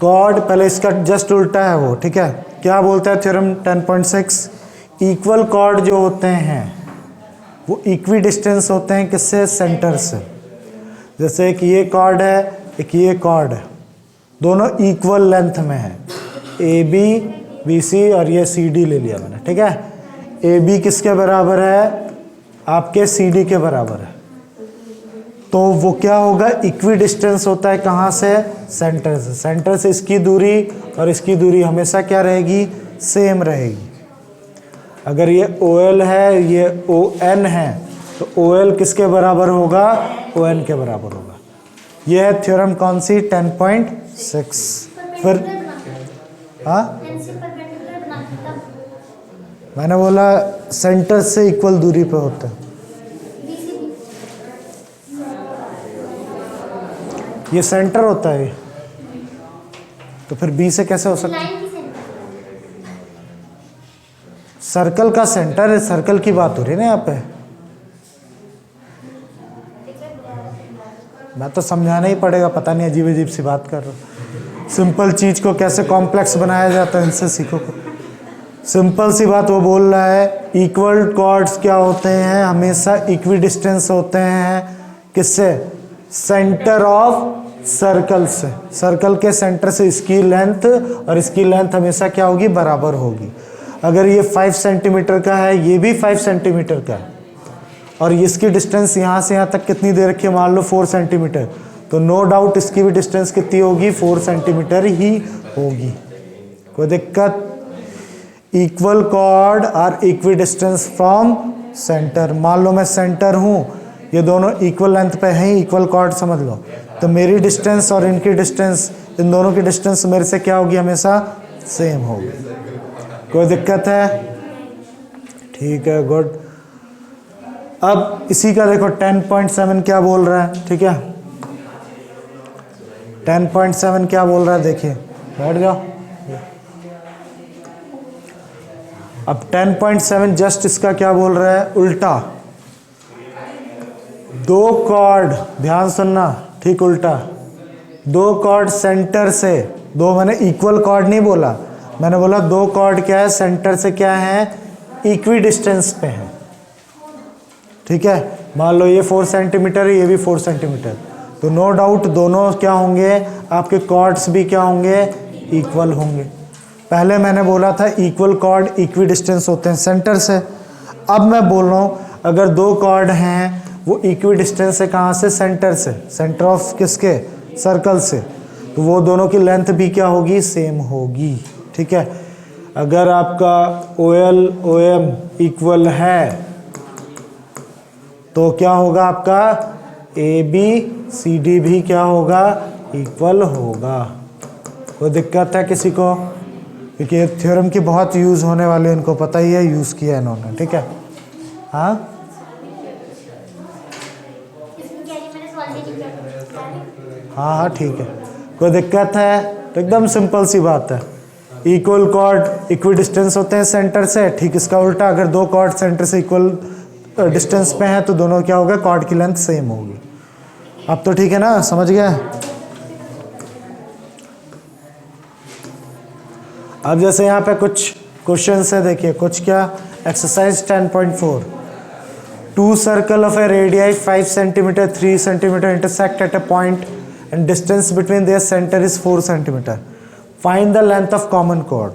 Cord पहले इसका just उल्टा है वो, ठीक है। क्या बोलता है थ्योरम 10.6, इक्वल कॉर्ड जो होते हैं वो इक्वी डिस्टेंस होते हैं किससे, सेंटर से। जैसे एक ये कॉर्ड है, एक ये कॉर्ड है, दोनों इक्वल लेंथ में है, ए बी बी सी, और ये सी डी ले लिया मैंने, ठीक है। ए बी किसके बराबर है, आपके सी डी के बराबर है, तो वो क्या होगा, इक्वी डिस्टेंस होता है कहाँ से, सेंटर से। सेंटर से इसकी दूरी और इसकी दूरी हमेशा क्या रहेगी, सेम रहेगी। अगर ये OL है, ये ON है, तो OL किसके बराबर होगा, ON के बराबर होगा। ये है थ्योरम कौन सी, 10.6। फिर हाँ, मैंने बोला सेंटर से इक्वल दूरी पे होता है। ये सेंटर होता है, तो फिर बी से कैसे हो सकता है, सर्कल का सेंटर है, सर्कल की बात हो रही है ना यहाँ पे। मैं तो समझाना ही पड़ेगा, पता नहीं अजीब अजीब सी बात कर रहा हूँ। सिंपल चीज को कैसे कॉम्प्लेक्स बनाया जाता है, इनसे सीखो। सिंपल सी बात वो बोल रहा है, इक्वल कॉर्ड्स क्या होते हैं, हमेशा इक्वी डिस्टेंस होते हैं किससे, सेंटर ऑफ सर्कल से। सर्कल के सेंटर से इसकी लेंथ और इसकी लेंथ हमेशा क्या होगी, बराबर होगी। अगर ये 5 सेंटीमीटर का है, ये भी 5 सेंटीमीटर का है, और इसकी डिस्टेंस यहाँ से यहाँ तक कितनी दे रखी है, मान लो 4 सेंटीमीटर, तो नो डाउट इसकी भी डिस्टेंस कितनी होगी, 4 सेंटीमीटर ही होगी। कोई दिक्कत। Equal chord are equidistant from centre. मान लो मैं सेंटर हूँ, ये दोनों इक्वल लेंथ पे हैं, इक्वल कॉर्ड समझ लो, तो मेरी डिस्टेंस और इनकी डिस्टेंस, इन दोनों की डिस्टेंस मेरे से क्या होगी, हमेशा सेम होगी। कोई दिक्कत है, ठीक है, गुड। अब इसी का देखो 10.7 क्या बोल रहा है, ठीक है। 10.7 क्या बोल रहा है, देखिए, बैठ जाओ। अब 10.7 जस्ट इसका क्या बोल रहा है, उल्टा। दो कॉर्ड, ध्यान सुनना, ठीक उल्टा, दो कॉर्ड सेंटर से, दो मैंने इक्वल कॉर्ड नहीं बोला, मैंने बोला दो कॉर्ड क्या है, सेंटर से क्या है, इक्वी डिस्टेंस पे है, ठीक है। मान लो ये 4 सेंटीमीटर है, ये भी 4 सेंटीमीटर, तो नो डाउट दोनों क्या होंगे, आपके कॉर्ड्स भी क्या होंगे, इक्वल होंगे। पहले मैंने बोला था इक्वल कॉर्ड इक्वी डिस्टेंस होते हैं सेंटर से। अब मैं बोल रहा हूँ अगर दो कॉर्ड हैं वो इक्वी डिस्टेंस है कहाँ से, सेंटर से, सेंटर ऑफ किसके, सर्कल से, तो वो दोनों की लेंथ भी क्या होगी, सेम होगी, ठीक है। अगर आपका OL OM इक्वल है तो क्या होगा, आपका AB CD भी क्या होगा, इक्वल होगा। कोई दिक्कत है किसी को, क्योंकि थ्योरम की बहुत यूज़ होने वाली है, इनको पता ही है, यूज़ किया है इन्होंने, ठीक है। हाँ हाँ हाँ, ठीक है, कोई दिक्कत है, तो एकदम सिंपल सी बात है। इक्वल कॉर्ड इक्वी डिस्टेंस होते हैं सेंटर से, ठीक इसका उल्टा, अगर दो कॉर्ड सेंटर से इक्वल डिस्टेंस पे हैं तो दोनों क्या होगा, कॉर्ड की लेंथ सेम होगी। अब तो ठीक है ना, समझ गया। अब जैसे यहाँ पे कुछ क्वेश्चन है, देखिए कुछ, क्या, exercise 10.4, two circle of a radii 5 centimetre 3 centimetre intersect at a point and distance between their centre is 4 centimetre, find the length of common chord.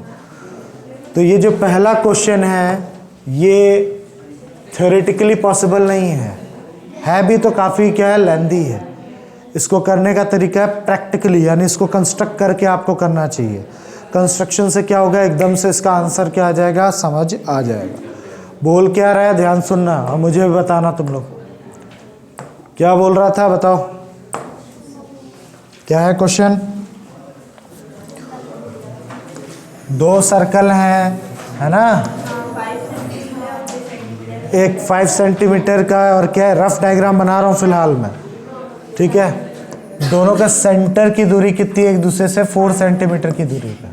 तो ये जो पहला क्वेश्चन है ये थ्योरेटिकली पॉसिबल नहीं है भी तो काफ़ी क्या है, लेंदी है। इसको करने का तरीका है प्रैक्टिकली, यानी इसको कंस्ट्रक्ट करके आपको करना चाहिए। कंस्ट्रक्शन से क्या होगा, एकदम से इसका आंसर क्या आ जाएगा, समझ आ जाएगा। बोल क्या रहा है, ध्यान सुनना और मुझे भी बताना, तुम लोग क्या बोल रहा था, बताओ क्या है क्वेश्चन। दो सर्कल हैं, है ना, एक 5 सेंटीमीटर का और क्या है, रफ डायग्राम बना रहा हूँ फिलहाल मैं, ठीक है। दोनों का सेंटर की दूरी कितनी है एक दूसरे से, 4 सेंटीमीटर की दूरी पे।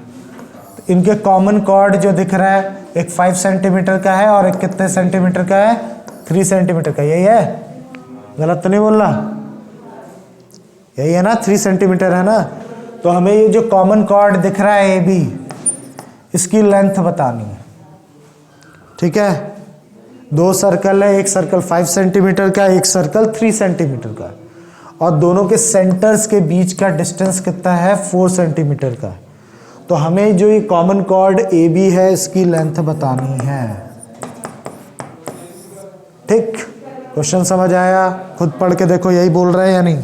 तो इनके कॉमन कॉर्ड जो दिख रहा है, एक 5 सेंटीमीटर का है और एक कितने सेंटीमीटर का है, 3 सेंटीमीटर का, यही है, गलत तो नहीं बोल रहा, यही है ना, 3 सेंटीमीटर है ना। तो हमें ये जो कॉमन कॉर्ड दिख रहा है ए बी, इसकी लेंथ बतानी है। ठीक है, दो सर्कल है, एक सर्कल 5 सेंटीमीटर का, एक सर्कल 3 सेंटीमीटर का, और दोनों के सेंटर्स के बीच का डिस्टेंस कितना है, 4 सेंटीमीटर का। तो हमें जो ये कॉमन कॉर्ड ए बी है इसकी लेंथ बतानी है। ठीक, क्वेश्चन समझ आया? खुद पढ़ के देखो यही बोल रहे हैं या नहीं।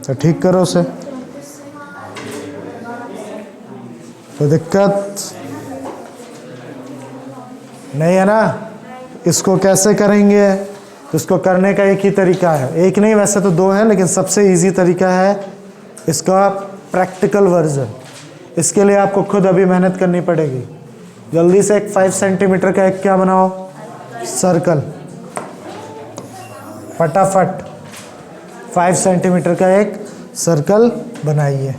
तो ठीक करो उसे, तो दिक्कत नहीं है ना। इसको कैसे करेंगे? तो इसको करने का एक ही तरीका है, एक नहीं वैसे तो दो है, लेकिन सबसे इजी तरीका है इसका प्रैक्टिकल वर्जन। इसके लिए आपको खुद अभी मेहनत करनी पड़ेगी। जल्दी से एक 5 सेंटीमीटर का एक क्या बनाओ, सर्कल, फटाफट 5 सेंटीमीटर का एक सर्कल बनाइए।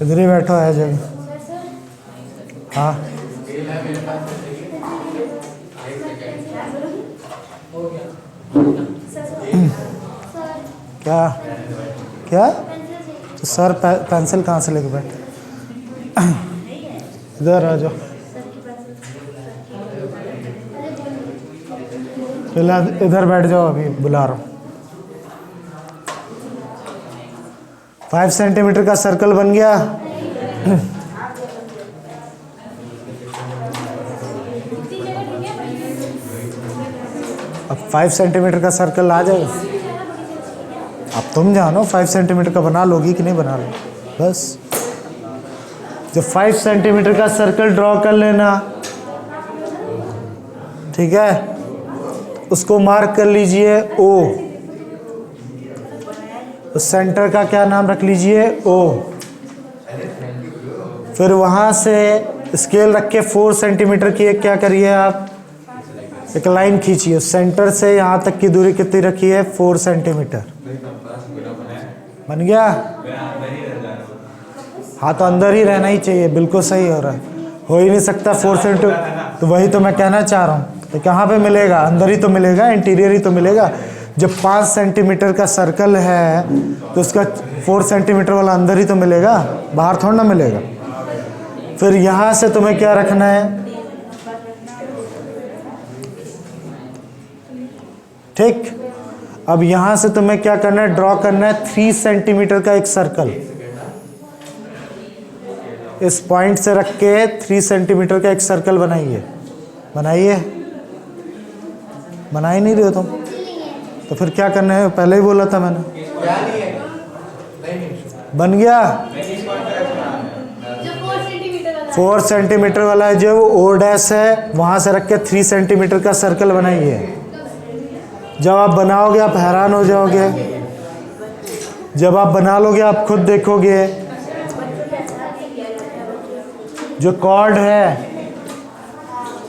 इधर ही बैठो है जगह। हाँ, क्या क्या? तो सर पेंसिल कहाँ से लेके बैठे? इधर आ जाओ, फिलहाल इधर बैठ जाओ, अभी बुला रहा हूँ। 5 सेंटीमीटर का सर्कल बन गया। अब 5 सेंटीमीटर का सर्कल आ जाएगा। अब तुम जानो 5 सेंटीमीटर का बना लोगी कि नहीं बना लो। बस जब 5 सेंटीमीटर का सर्कल ड्रॉ कर लेना, ठीक है, उसको मार्क कर लीजिए ओ। तो सेंटर का क्या नाम रख लीजिए, ओ। फिर वहां से स्केल रख के 4 सेंटीमीटर की एक क्या करिए आप, एक लाइन खींचिए। सेंटर से यहाँ तक की दूरी कितनी रखी है, 4 सेंटीमीटर। बन गया? हाँ, तो अंदर ही रहना ही चाहिए, बिल्कुल सही हो रहा है। हो ही नहीं सकता 4 सेंटीमीटर, तो वही तो मैं कहना चाह रहा हूँ। तो कहाँ पे मिलेगा, अंदर ही तो मिलेगा, इंटीरियर ही तो मिलेगा। जब 5 सेंटीमीटर का सर्कल है तो उसका 4 सेंटीमीटर वाला अंदर ही तो मिलेगा, बाहर थोड़ा ना मिलेगा। फिर यहाँ से तुम्हें क्या रखना है, ठीक। अब यहाँ से तुम्हें क्या करना है, ड्रॉ करना है 3 सेंटीमीटर का एक सर्कल। इस पॉइंट से रख के 3 सेंटीमीटर का एक सर्कल बनाइए। बनाइए, बना ही नहीं रहे हो तुम, तो फिर क्या करना है, पहले ही बोला था मैंने। बन गया? 4 सेंटीमीटर वाला है जो ओ डैश है, वहां से रख के 3 सेंटीमीटर का सर्कल बनाइए। जब आप बनाओगे आप हैरान हो जाओगे। जब आप बना लोगे आप खुद देखोगे, जो कॉर्ड है,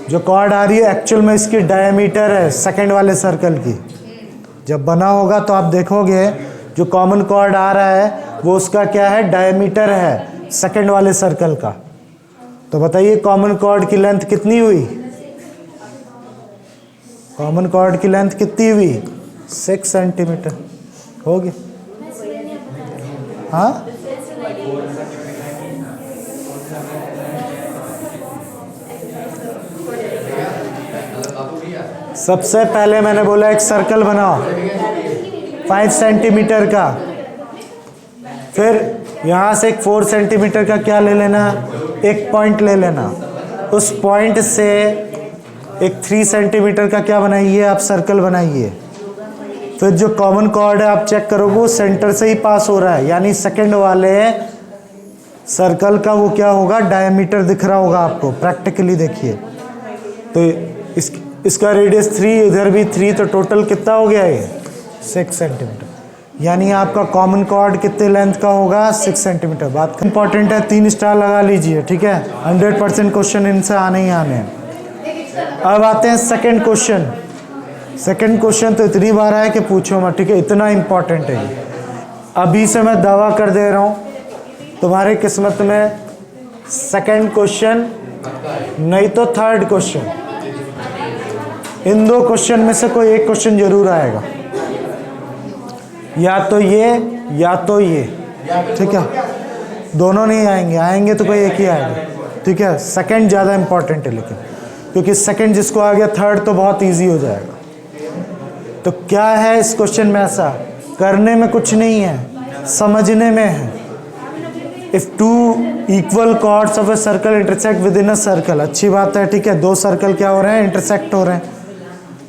जो कॉर्ड आ रही है एक्चुअल में इसकी डायमीटर है सेकंड वाले सर्कल की। जब बना होगा तो आप देखोगे जो कॉमन कॉर्ड आ रहा है वो उसका क्या है, डायमीटर है सेकंड वाले सर्कल का। तो बताइए कॉमन कॉर्ड की लेंथ कितनी हुई, कॉमन कॉर्ड की लेंथ कितनी हुई, 6 सेंटीमीटर होगी। हाँ, सबसे पहले मैंने बोला एक सर्कल बनाओ 5 सेंटीमीटर का, फिर यहाँ से एक 4 सेंटीमीटर का क्या ले लेना, एक पॉइंट ले लेना। उस पॉइंट से एक 3 सेंटीमीटर का क्या बनाइए आप, सर्कल बनाइए। फिर जो कॉमन कॉर्ड है आप चेक करोगे वो सेंटर से ही पास हो रहा है, यानी सेकंड वाले सर्कल का वो क्या होगा, डायमीटर दिख रहा होगा आपको। प्रैक्टिकली देखिए, तो इसका रेडियस 3, इधर भी 3, तो टोटल कितना हो गया ये 6 सेंटीमीटर। यानी आपका कॉमन कॉर्ड कितने लेंथ का होगा, 6 सेंटीमीटर। बात इंपॉर्टेंट है, 3 स्टार लगा लीजिए, ठीक है। 100% क्वेश्चन इनसे आने ही आने हैं। अब आते हैं सेकंड क्वेश्चन। सेकंड क्वेश्चन तो इतनी बार आया कि पूछो मत, ठीक है, इतना इंपॉर्टेंट है ये। अभी से मैं दावा कर दे रहा हूँ तुम्हारी किस्मत में सेकंड क्वेश्चन नहीं तो थर्ड क्वेश्चन। इन दो क्वेश्चन में से कोई एक क्वेश्चन जरूर आएगा, या तो ये या तो ये, ठीक है। दोनों नहीं आएंगे, आएंगे तो कोई एक ही आएगा, ठीक है। सेकंड ज़्यादा इंपॉर्टेंट है लेकिन, क्योंकि सेकंड जिसको आ गया थर्ड तो बहुत इजी हो जाएगा। तो क्या है इस क्वेश्चन में ऐसा, करने में कुछ नहीं है, समझने में है। If two equal chords of a circle intersect within a circle, अच्छी बात है, ठीक है। दो सर्कल क्या हो रहे हैं, इंटरसेक्ट हो रहे हैं।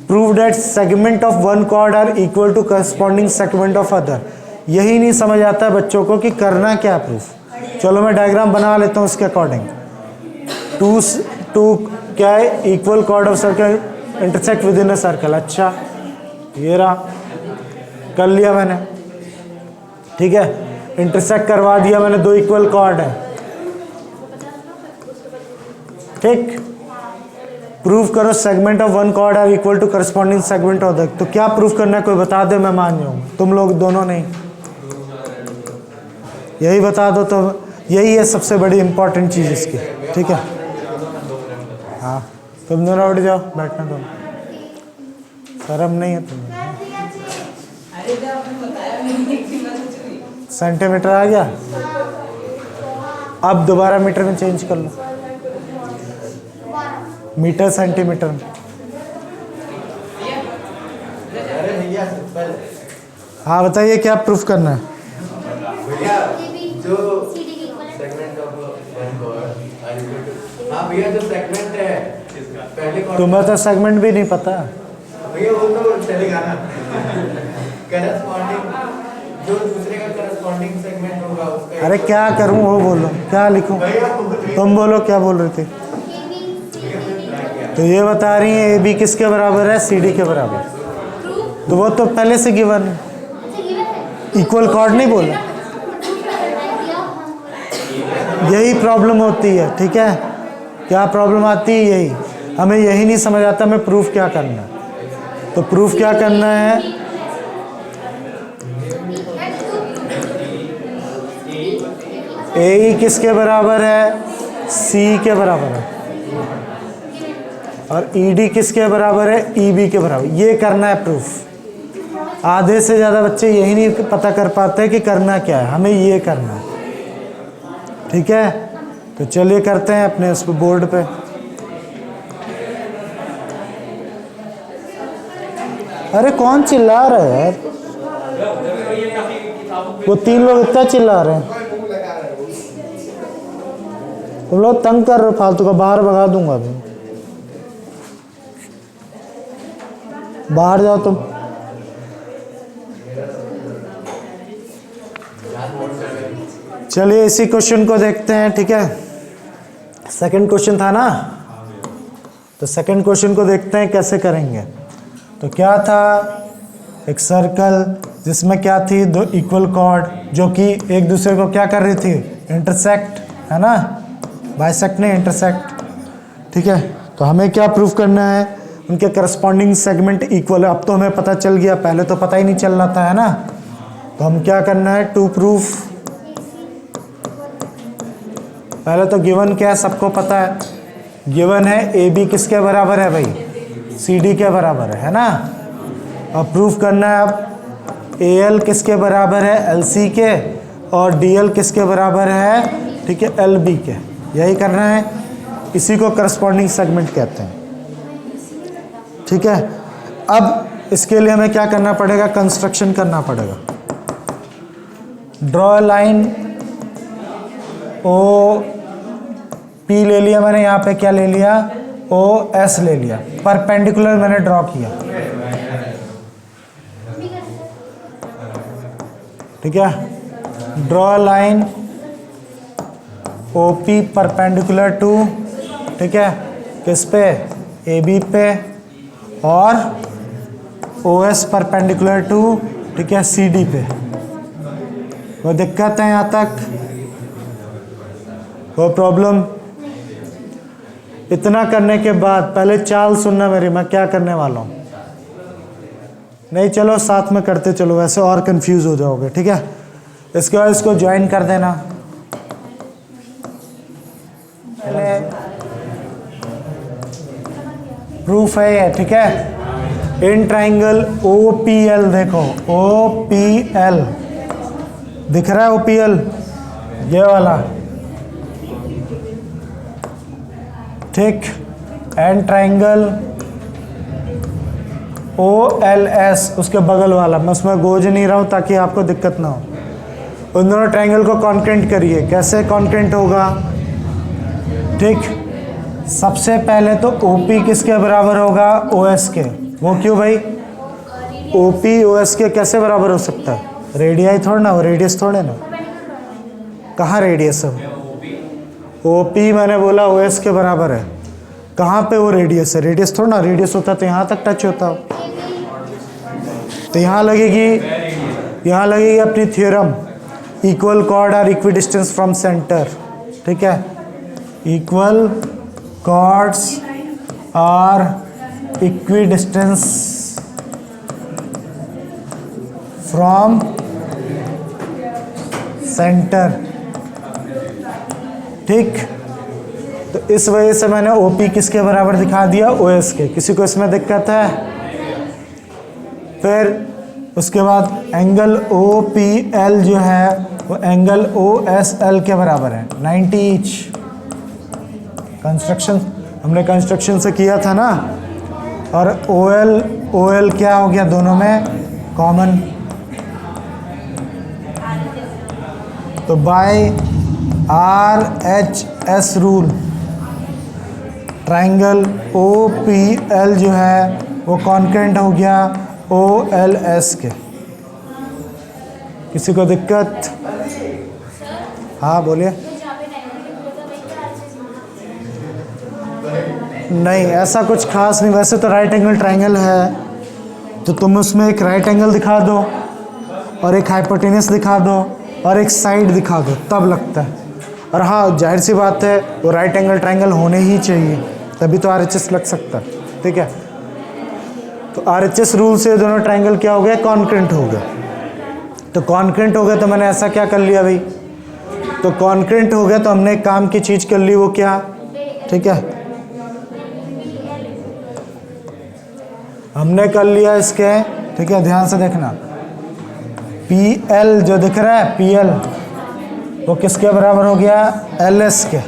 Prove that segment of one chord are equal to corresponding segment of other. यही नहीं समझ आता है बच्चों को कि करना क्या प्रूफ। चलो मैं डायग्राम बना लेता हूँ उसके अकॉर्डिंग। टू क्या है, equal chord of circle intersect within a circle. अच्छा ये रहा, कर लिया मैंने, ठीक है। इंटरसेक्ट करवा दिया मैंने, दो इक्वल कॉर्ड है, ठीक। प्रूव करो segment of one chord are equal to corresponding segment of the. तो क्या प्रूफ करना है, कोई बता दे, मैं मान जाऊंगा। तुम लोग दोनों नहीं, यही बता दो। तो यही है सबसे बड़ी इंपॉर्टेंट चीज इसकी, ठीक है। हाँ तुम दोनों उठ जाओ, बैठना दोनों, शर्म नहीं है तुम्हें। सेंटीमीटर आ गया, अब दोबारा मीटर में चेंज कर लो, मीटर सेंटीमीटर में। हाँ बताइए क्या प्रूफ करना है। जो सेगमेंट ऑफ वन कॉर्ड, हाँ भैया जो सेगमेंट है पहले कॉर्ड, तुम्हें तो सेगमेंट भी नहीं पता भैया, वो तो चलेगा ना। करस्पॉन्डिंग, जो दूसरे का करस्पॉन्डिंग सेगमेंट होगा उसका। अरे क्या करूं, वो बोलो, क्या लिखूं, तुम बोलो क्या बोल रहे थे। तो ये बता रही है ए बी किसके बराबर है, सी डी के बराबर। तो वो तो पहले से गिवन है, इक्वल कॉर्ड नहीं बोला। यही प्रॉब्लम होती है, ठीक है। क्या प्रॉब्लम आती है, यही हमें यही नहीं समझ आता हमें प्रूफ क्या करना है। तो प्रूफ क्या करना है, ए किसके बराबर है, सी के बराबर है, और ई डी किसके बराबर है, ई बी के बराबर। ये करना है प्रूफ। आधे से ज़्यादा बच्चे यही नहीं पता कर पाते कि करना क्या है, हमें ये करना है, ठीक है। तो चलिए करते हैं अपने उस बोर्ड पे। अरे कौन चिल्ला रहा है यार, वो तीन लोग इतना चिल्ला रहे हैं, तुम लोग तंग कर रहे हो फालतू का, बाहर भगा दूंगा अभी, बाहर जाओ तुम। चलिए इसी क्वेश्चन को देखते हैं, ठीक है। सेकंड क्वेश्चन था ना, तो सेकंड क्वेश्चन को देखते हैं कैसे करेंगे। तो क्या था, एक सर्कल जिसमें क्या थी, दो इक्वल कॉर्ड जो कि एक दूसरे को क्या कर रही थी, इंटरसेक्ट, है ना, बाइसेक्ट नहीं इंटरसेक्ट, ठीक है। तो हमें क्या प्रूफ करना है, उनके करस्पॉन्डिंग सेगमेंट इक्वल है। अब तो हमें पता चल गया, पहले तो पता ही नहीं चल रहा था, है ना। तो हम क्या करना है, टू प्रूफ, पहले तो गिवन क्या है सबको पता है, गिवन है ए बी किसके बराबर है भाई, सी डी के बराबर है ना। अब प्रूफ करना है, अब ए एल किसके बराबर है, एल सी के, और डी एल किसके बराबर है, ठीक है, एल बी के। यही करना है, इसी को करस्पॉन्डिंग सेगमेंट कहते हैं, ठीक है। अब इसके लिए हमें क्या करना पड़ेगा, कंस्ट्रक्शन करना पड़ेगा। ड्रॉ लाइन ओ पी ले लिया मैंने, यहाँ पे क्या ले लिया, ओ एस ले लिया, परपेंडिकुलर मैंने ड्रॉ किया, ठीक है। Draw line O P perpendicular to, ठीक है, किस पे, ए बी पे, और ओ एस परपेंडिकुलर टू, ठीक है, सी डी पे। वो दिक्कत है यहाँ तक, वो प्रॉब्लम। इतना करने के बाद पहले चाल सुनना मेरी, मैं क्या करने वाला हूँ। नहीं चलो साथ में करते चलो, वैसे और कंफ्यूज हो जाओगे, ठीक है। इसके बाद इसको ज्वाइन कर देना। पहले प्रूफ है ये, ठीक है। इन ट्राइंगल OPL देखो, OPL दिख रहा है, OPL ये वाला, ठीक। एंड ट्राइंगल OLS उसके बगल वाला, मैं उसमें गोज नहीं रहा हूँ ताकि आपको दिक्कत ना हो। उन दोनों ट्राइंगल को कॉन्क्रेंट करिए। कैसे कॉन्क्रेंट होगा, ठीक। सबसे पहले तो OP किसके बराबर होगा, OS के। वो क्यों भाई, OP OS के कैसे बराबर हो सकता है, रेडियाई थोड़ा ना, वो रेडियस थोड़े ना, कहाँ रेडियस है, OP मैंने बोला OS के बराबर है, कहाँ पे वो रेडियस है, रेडियस थोड़ा ना, रेडियस होता तो यहाँ तक टच होता हो, तो यहाँ लगेगी अपनी theorem, equal chord are equidistant from centre, ठीक है। Equal chords are equidistant from centre, ठीक। तो इस वजह से मैंने OP किसके बराबर दिखा दिया, OS के। किसी को इसमें दिक्कत है? फिर उसके बाद एंगल OPL जो है वो एंगल OSL के बराबर है, 90 ईच। कंस्ट्रक्शन हमने कंस्ट्रक्शन से किया था ना, और OL क्या हो गया, दोनों में कॉमन। तो by RHS rule triangle OPL जो है वो कॉन्क्रेंट हो गया OLS के। किसी को दिक्कत? हाँ बोलिए। नहीं ऐसा कुछ खास नहीं, वैसे तो राइट एंगल ट्राइंगल है तो तुम उसमें एक राइट एंगल दिखा दो और एक हाइपोटेनस दिखा दो और एक साइड दिखा दो, तब लगता है। और हाँ जाहिर सी बात है वो राइट एंगल ट्राइंगल होने ही चाहिए, तभी तो RHS लग सकता है, ठीक है। तो RHS रूल से दोनों ट्राइंगल क्या हो गया, कॉन्क्रेंट हो गया। तो कॉन्क्रेंट हो गया तो मैंने ऐसा क्या कर लिया भाई, तो कॉन्क्रेंट हो गया तो हमने एक काम की चीज़ कर ली, वो क्या, ठीक है, हमने कर लिया इसके, ठीक है, ध्यान से देखना। PL जो दिख रहा है, PL वो किसके बराबर हो गया, LS के।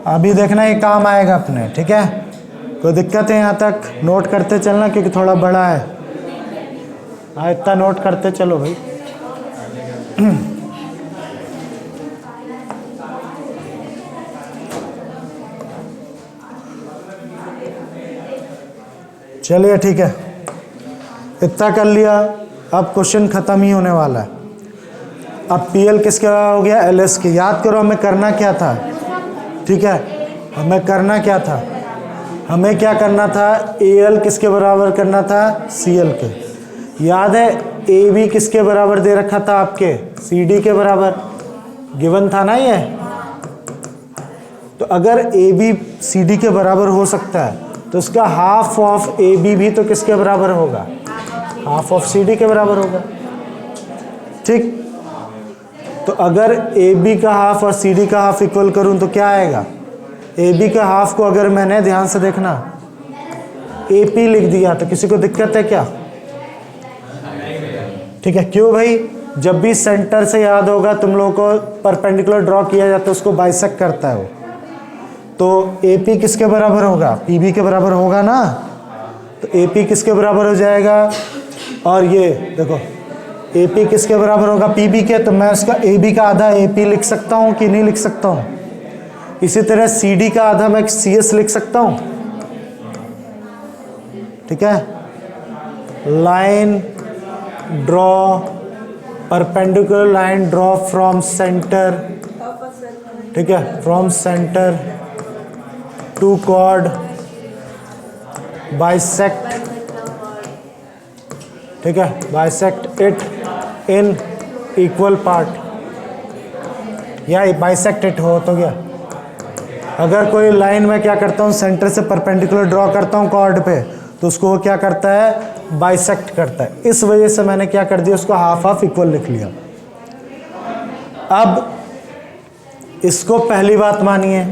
अभी देखना ये काम आएगा अपने, ठीक है। कोई दिक्कत है यहाँ तक? नोट करते चलना क्योंकि थोड़ा बड़ा है। हाँ इतना नोट करते चलो भाई। चलिए ठीक है, इतना कर लिया। अब क्वेश्चन ख़त्म ही होने वाला है। अब PL किसके बराबर हो गया, LS के। याद करो हमें करना क्या था, ठीक है, हमें करना क्या था, हमें क्या करना था, AL किसके बराबर करना था, CL के। याद है AB किसके बराबर दे रखा था आपके, CD के बराबर गिवन था ना ये। तो अगर AB CD के बराबर हो सकता है तो उसका हाफ ऑफ AB भी तो किसके बराबर होगा, हाफ ऑफ CD के बराबर होगा, ठीक। तो अगर AB का हाफ और CD का हाफ इक्वल करूं तो क्या आएगा, AB का हाफ को अगर मैंने ध्यान से देखना AP लिख दिया तो किसी को दिक्कत है क्या, ठीक है। क्यों भाई, जब भी सेंटर से याद होगा तुम लोगों को परपेंडिकुलर ड्रॉ किया जाता है, उसको बाइसेक्ट करता है वो, तो AP किसके बराबर होगा, PB के बराबर होगा ना। तो AP किसके बराबर हो जाएगा, और ये देखो AP किसके बराबर होगा, PB के। तो मैं उसका AB का आधा AP लिख सकता हूँ कि नहीं लिख सकता हूँ। इसी तरह CD का आधा मैं CS लिख सकता हूँ, ठीक है। Line draw, perpendicular line draw from centre, ठीक है, from centre to chord, bisect, ठीक है, bisect it in equal part, या बाइसेक्ट इट हो तो गया। अगर कोई लाइन में क्या करता हूँ, सेंटर से परपेंडिकुलर ड्रॉ करता हूँ कॉर्ड पे, तो उसको वो क्या करता है, बाइसेक्ट करता है। इस वजह से मैंने क्या कर दिया, उसको हाफ हाफ इक्वल लिख लिया। अब इसको पहली बात मानिए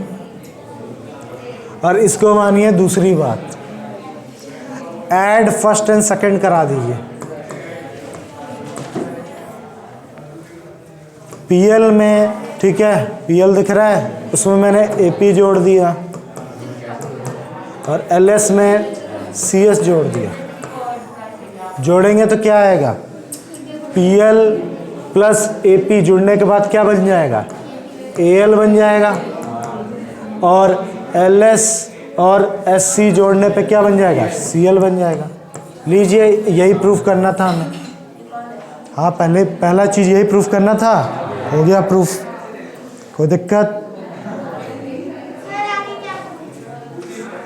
और इसको मानिए दूसरी बात। ऐड फर्स्ट एंड सेकंड करा दीजिए। पीएल में, ठीक है, पीएल दिख रहा है, उसमें मैंने एपी जोड़ दिया और एलएस में सीएस जोड़ दिया। जोड़ेंगे तो क्या आएगा? पीएल प्लस एपी जुड़ने के बाद क्या बन जाएगा? एएल बन जाएगा। और एलएस और एससी जोड़ने पे क्या बन जाएगा? सीएल बन जाएगा। लीजिए, यही प्रूफ करना था हमें। हाँ, पहला चीज़ यही प्रूफ करना था, हो गया प्रूफ। कोई दिक्कत?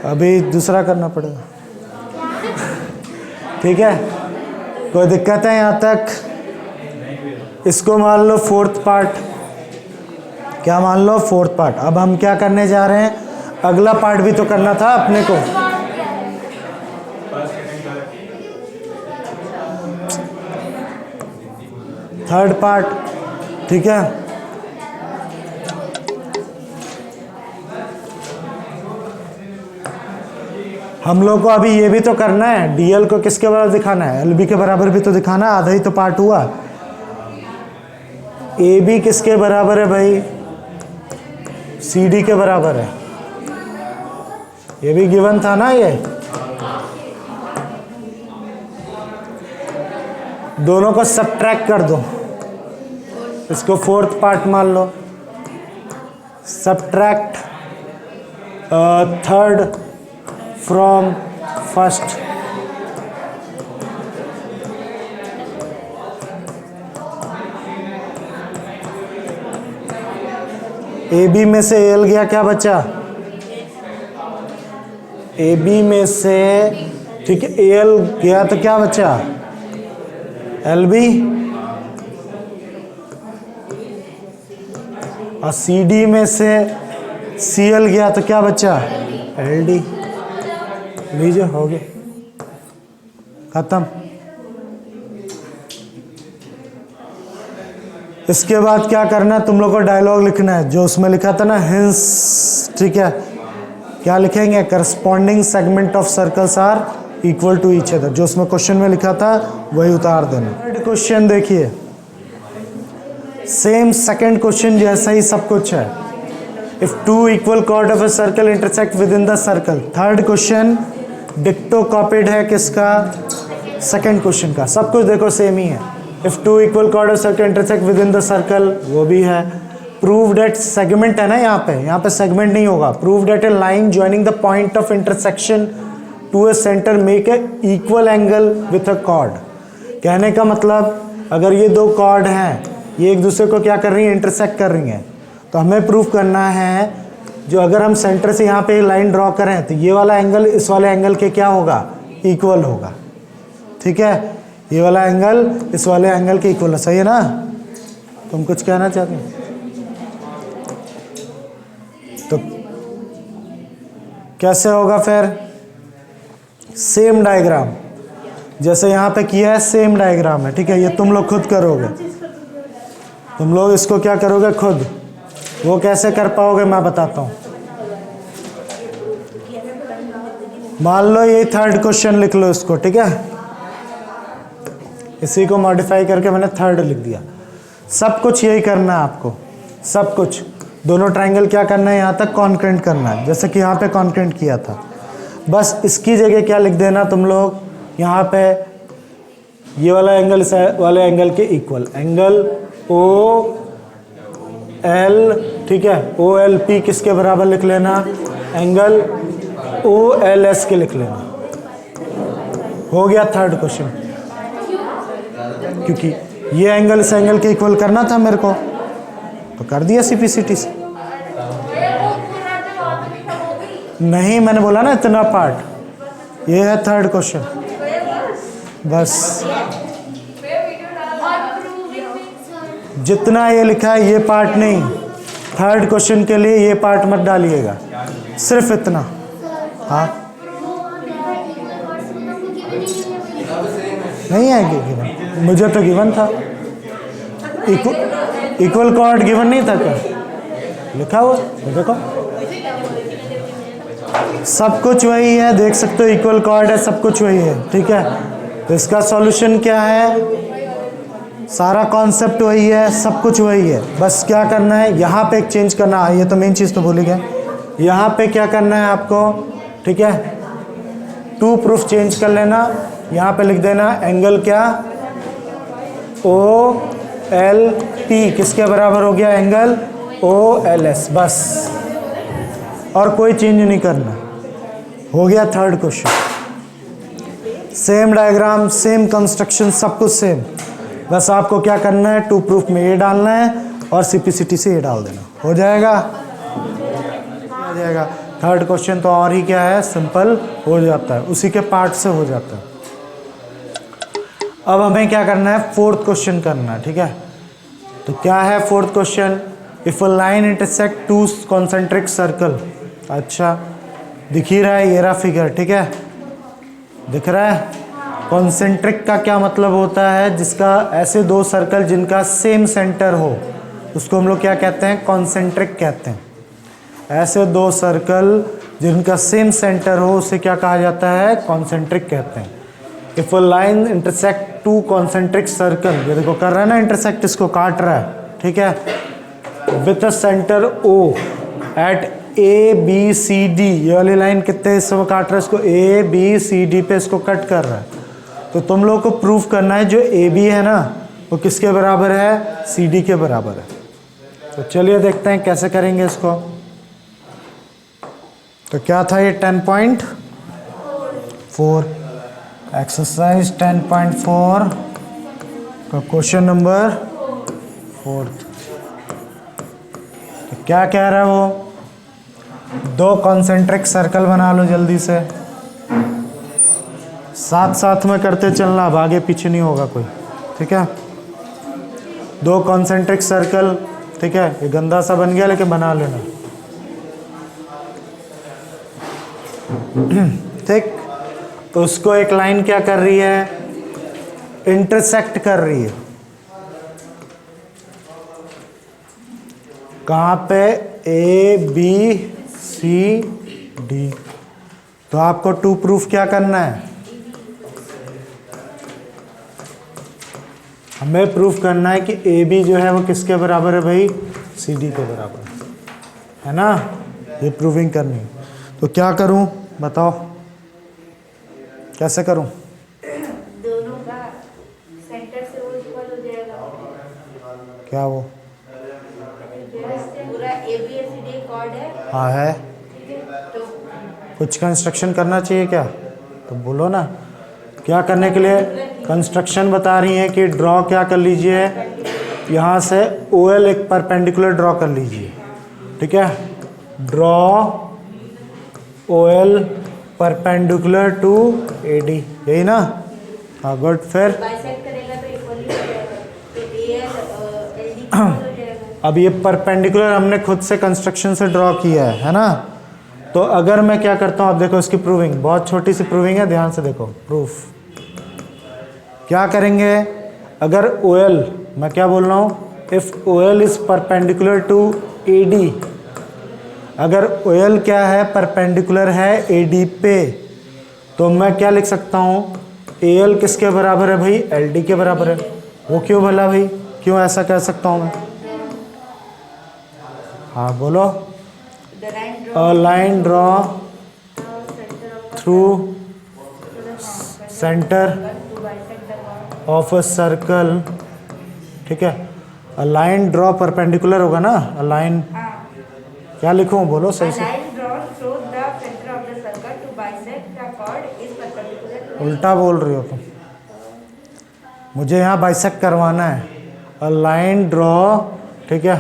अभी दूसरा करना पड़ेगा। ठीक है, कोई दिक्कत है यहाँ तक? इसको मान लो फोर्थ पार्ट। क्या मान लो? Fourth part. अब हम क्या करने जा रहे हैं? अगला पार्ट भी तो करना था अपने को। थर्ड पार्ट, ठीक है। हम लोग को अभी ये भी तो करना है, डीएल को किसके बराबर दिखाना है? एलबी के बराबर भी तो दिखाना है। आधा ही तो पार्ट हुआ। ए बी किसके बराबर है भाई? सी डी के बराबर है। ये भी गिवन था ना। ये दोनों को सबट्रैक्ट कर दो। इसको फोर्थ पार्ट मान लो। Subtract third from first. A B में से एल गया, क्या बचा? ए बी में से, ठीक है, एल गया तो क्या बचा? L B. और सी डी में से सी एल गया तो क्या बचा? L D. लीजिए, हो गया, खत्म। इसके बाद क्या करना है? तुम लोग को डायलॉग लिखना है जो उसमें लिखा था ना, हिंस, ठीक है। क्या लिखेंगे? Corresponding segment of circles are equal to each other. जो उसमें क्वेश्चन में लिखा था वही उतार देना। थर्ड क्वेश्चन देखिए, सेम सेकंड क्वेश्चन जैसा ही सब कुछ है। If two equal chord of a circle intersect within the circle. Third question डिक्टो कॉपीड है किसका? सेकंड क्वेश्चन का। सब कुछ देखो सेम ही है। If two equal chord of circle intersect within the circle, वो भी है। प्रूव डेट, सेगमेंट है ना यहाँ पे सेगमेंट नहीं होगा। Prove that a line joining the point of intersection to a centre make a equal angle with a chord. कहने का मतलब, अगर ये दो कॉर्ड हैं, ये एक दूसरे को क्या कर रही हैं? इंटरसेक्ट कर रही हैं। तो हमें प्रूव करना है, जो अगर हम सेंटर से यहाँ पे लाइन ड्रॉ करें तो ये वाला एंगल इस वाले एंगल के क्या होगा? इक्वल होगा। ठीक है, ये वाला एंगल इस वाले एंगल के इक्वल है। सही है ना? तुम कुछ कहना चाहते हो? तो कैसे होगा फिर? सेम डायग्राम जैसे यहाँ पे किया है, सेम डायग्राम है। ठीक है, ये तुम लोग खुद करोगे। तुम लोग इसको क्या करोगे? खुद। वो कैसे कर पाओगे मैं बताता हूँ। मान लो ये थर्ड क्वेश्चन लिख लो इसको, ठीक है। इसी को मॉडिफाई करके मैंने थर्ड लिख दिया। सब कुछ यही करना है आपको, सब कुछ। दोनों ट्रायंगल क्या करना है? यहाँ तक कॉन्क्रेंट करना है, जैसे कि यहाँ पे कॉन्क्रेंट किया था। बस इसकी जगह क्या लिख देना तुम लोग? यहाँ पे ये वाला एंगल इस वाले एंगल के इक्वल, एंगल ओ एल, ठीक है। ओ एल पी किसके बराबर लिख लेना? एंगल ओ एल एस के लिख लेना। हो गया थर्ड क्वेश्चन। क्योंकि ये एंगल इस एंगल के इक्वल करना था मेरे को, तो कर दिया सीपीसीटी से। नहीं, मैंने बोला ना इतना पार्ट। ये है थर्ड क्वेश्चन। बस जितना ये लिखा है ये पार्ट नहीं, थर्ड क्वेश्चन के लिए ये पार्ट मत डालिएगा, सिर्फ इतना। हाँ, नहीं है गिवन, मुझे तो गिवन था। इक्वल कॉर्ड गिवन नहीं था क्या? लिखा हुआ ये देखो, सब कुछ वही है, देख सकते हो इक्वल कॉर्ड है, सब कुछ वही है, ठीक है। तो इसका सॉल्यूशन क्या है, सारा कॉन्सेप्ट वही है, सब कुछ वही है, बस क्या करना है यहाँ पे एक चेंज करना है, ये तो मेन चीज़ तो भूल ही गए, यहाँ पे क्या करना है आपको, ठीक है, टू प्रूफ चेंज कर लेना, यहाँ पे लिख देना एंगल क्या, ओ एल टी किसके बराबर हो गया, एंगल ओ एल एस, बस, और कोई चेंज नहीं करना, हो गया third question. Same diagram, same construction, सब कुछ सेम, बस आपको क्या करना है, टू प्रूफ में ये डालना है और सीपीसीटी से ये डाल देना, हो जाएगा, हो जाएगा। थर्ड क्वेश्चन तो और ही क्या है, सिंपल हो जाता है, उसी के पार्ट से हो जाता है। अब हमें क्या करना है, फोर्थ क्वेश्चन करना है, ठीक है। तो क्या है fourth question, if a line intersect to concentric circle, अच्छा दिख ही रहा है, ये रहा फिगर, ठीक है, दिख रहा है। कॉन्सेंट्रिक का क्या मतलब होता है, जिसका ऐसे दो सर्कल जिनका सेम सेंटर हो, उसको हम लोग क्या कहते हैं, कॉन्सेंट्रिक कहते हैं। ऐसे दो सर्कल जिनका सेम सेंटर हो उसे क्या कहा जाता है, कॉन्सेंट्रिक कहते हैं। If a line intersect to concentric circle, ये देखो कर रहा है ना इंटरसेक्ट, इसको काट रहा है, ठीक है, with a centre O at A B C D, ये वाली लाइन कितने हिस्सों में काट रहा है इसको, ए बी सी डी पे इसको कट कर रहा है। तो तुम लोग को प्रूफ करना है जो ए बी है ना वो किसके बराबर है, सी डी के बराबर है। तो चलिए देखते हैं कैसे करेंगे इसको। तो क्या था ये 10.4, एक्सरसाइज 10.4 का क्वेश्चन नंबर 4। तो क्या कह रहा है वो, दो कॉन्सेंट्रिक सर्कल बना लो जल्दी से, साथ साथ में करते चलना, अब आगे पीछे नहीं होगा कोई, ठीक है। दो कॉन्सेंट्रिक सर्कल, ठीक है, ये गंदा सा बन गया लेकिन बना लेना, ठीक। तो उसको एक लाइन क्या कर रही है, इंटरसेक्ट कर रही है, कहाँ पे, ए बी सी डी। तो आपको टू प्रूफ क्या करना है, हमें प्रूफ करना है कि ए बी जो है वो किसके बराबर है भाई, सी डी के बराबर है ना, ये प्रूविंग करनी है। तो क्या करूं बताओ, कैसे करूं, दोनों का सेंटर से वो इक्वल हो जाएगा, क्या वो, पूरा ABCD कॉर्ड है, हाँ है, तो कुछ कंस्ट्रक्शन करना चाहिए क्या, तो बोलो ना, क्या करने के लिए कंस्ट्रक्शन बता रही है कि ड्रॉ क्या कर लीजिए, यहाँ से OL एक परपेंडिकुलर ड्रॉ कर लीजिए, ठीक है, draw OL perpendicular to AD, यही ना, हाँ गुड। फिर बाइसेक्ट करेगा तो इक्वली हो जाएगा, तो AL LD इक्वल हो जाएगा। अब ये परपेंडिकुलर हमने खुद से कंस्ट्रक्शन से ड्रॉ किया है ना, तो अगर मैं क्या करता हूँ, आप देखो इसकी प्रूविंग, बहुत छोटी सी प्रूविंग है, ध्यान से देखो, प्रूफ क्या करेंगे, अगर OL, मैं क्या बोल रहा हूँ, if OL is perpendicular to AD, अगर OL क्या है, परपेंडिकुलर है AD पे, तो मैं क्या लिख सकता हूँ, AL किसके बराबर है भाई, LD के बराबर है। वो क्यों भला भाई, क्यों ऐसा कह सकता हूँ मैं, हाँ बोलो, a line draw through centre of a circle, ठीक है, अ लाइन ड्रॉ परपेंडिकुलर होगा ना, अ लाइन, क्या लिखूं बोलो सही से, उल्टा बोल रही हो तुम, मुझे यहाँ बाइसेक्ट करवाना है, अ लाइन ड्रॉ, ठीक है,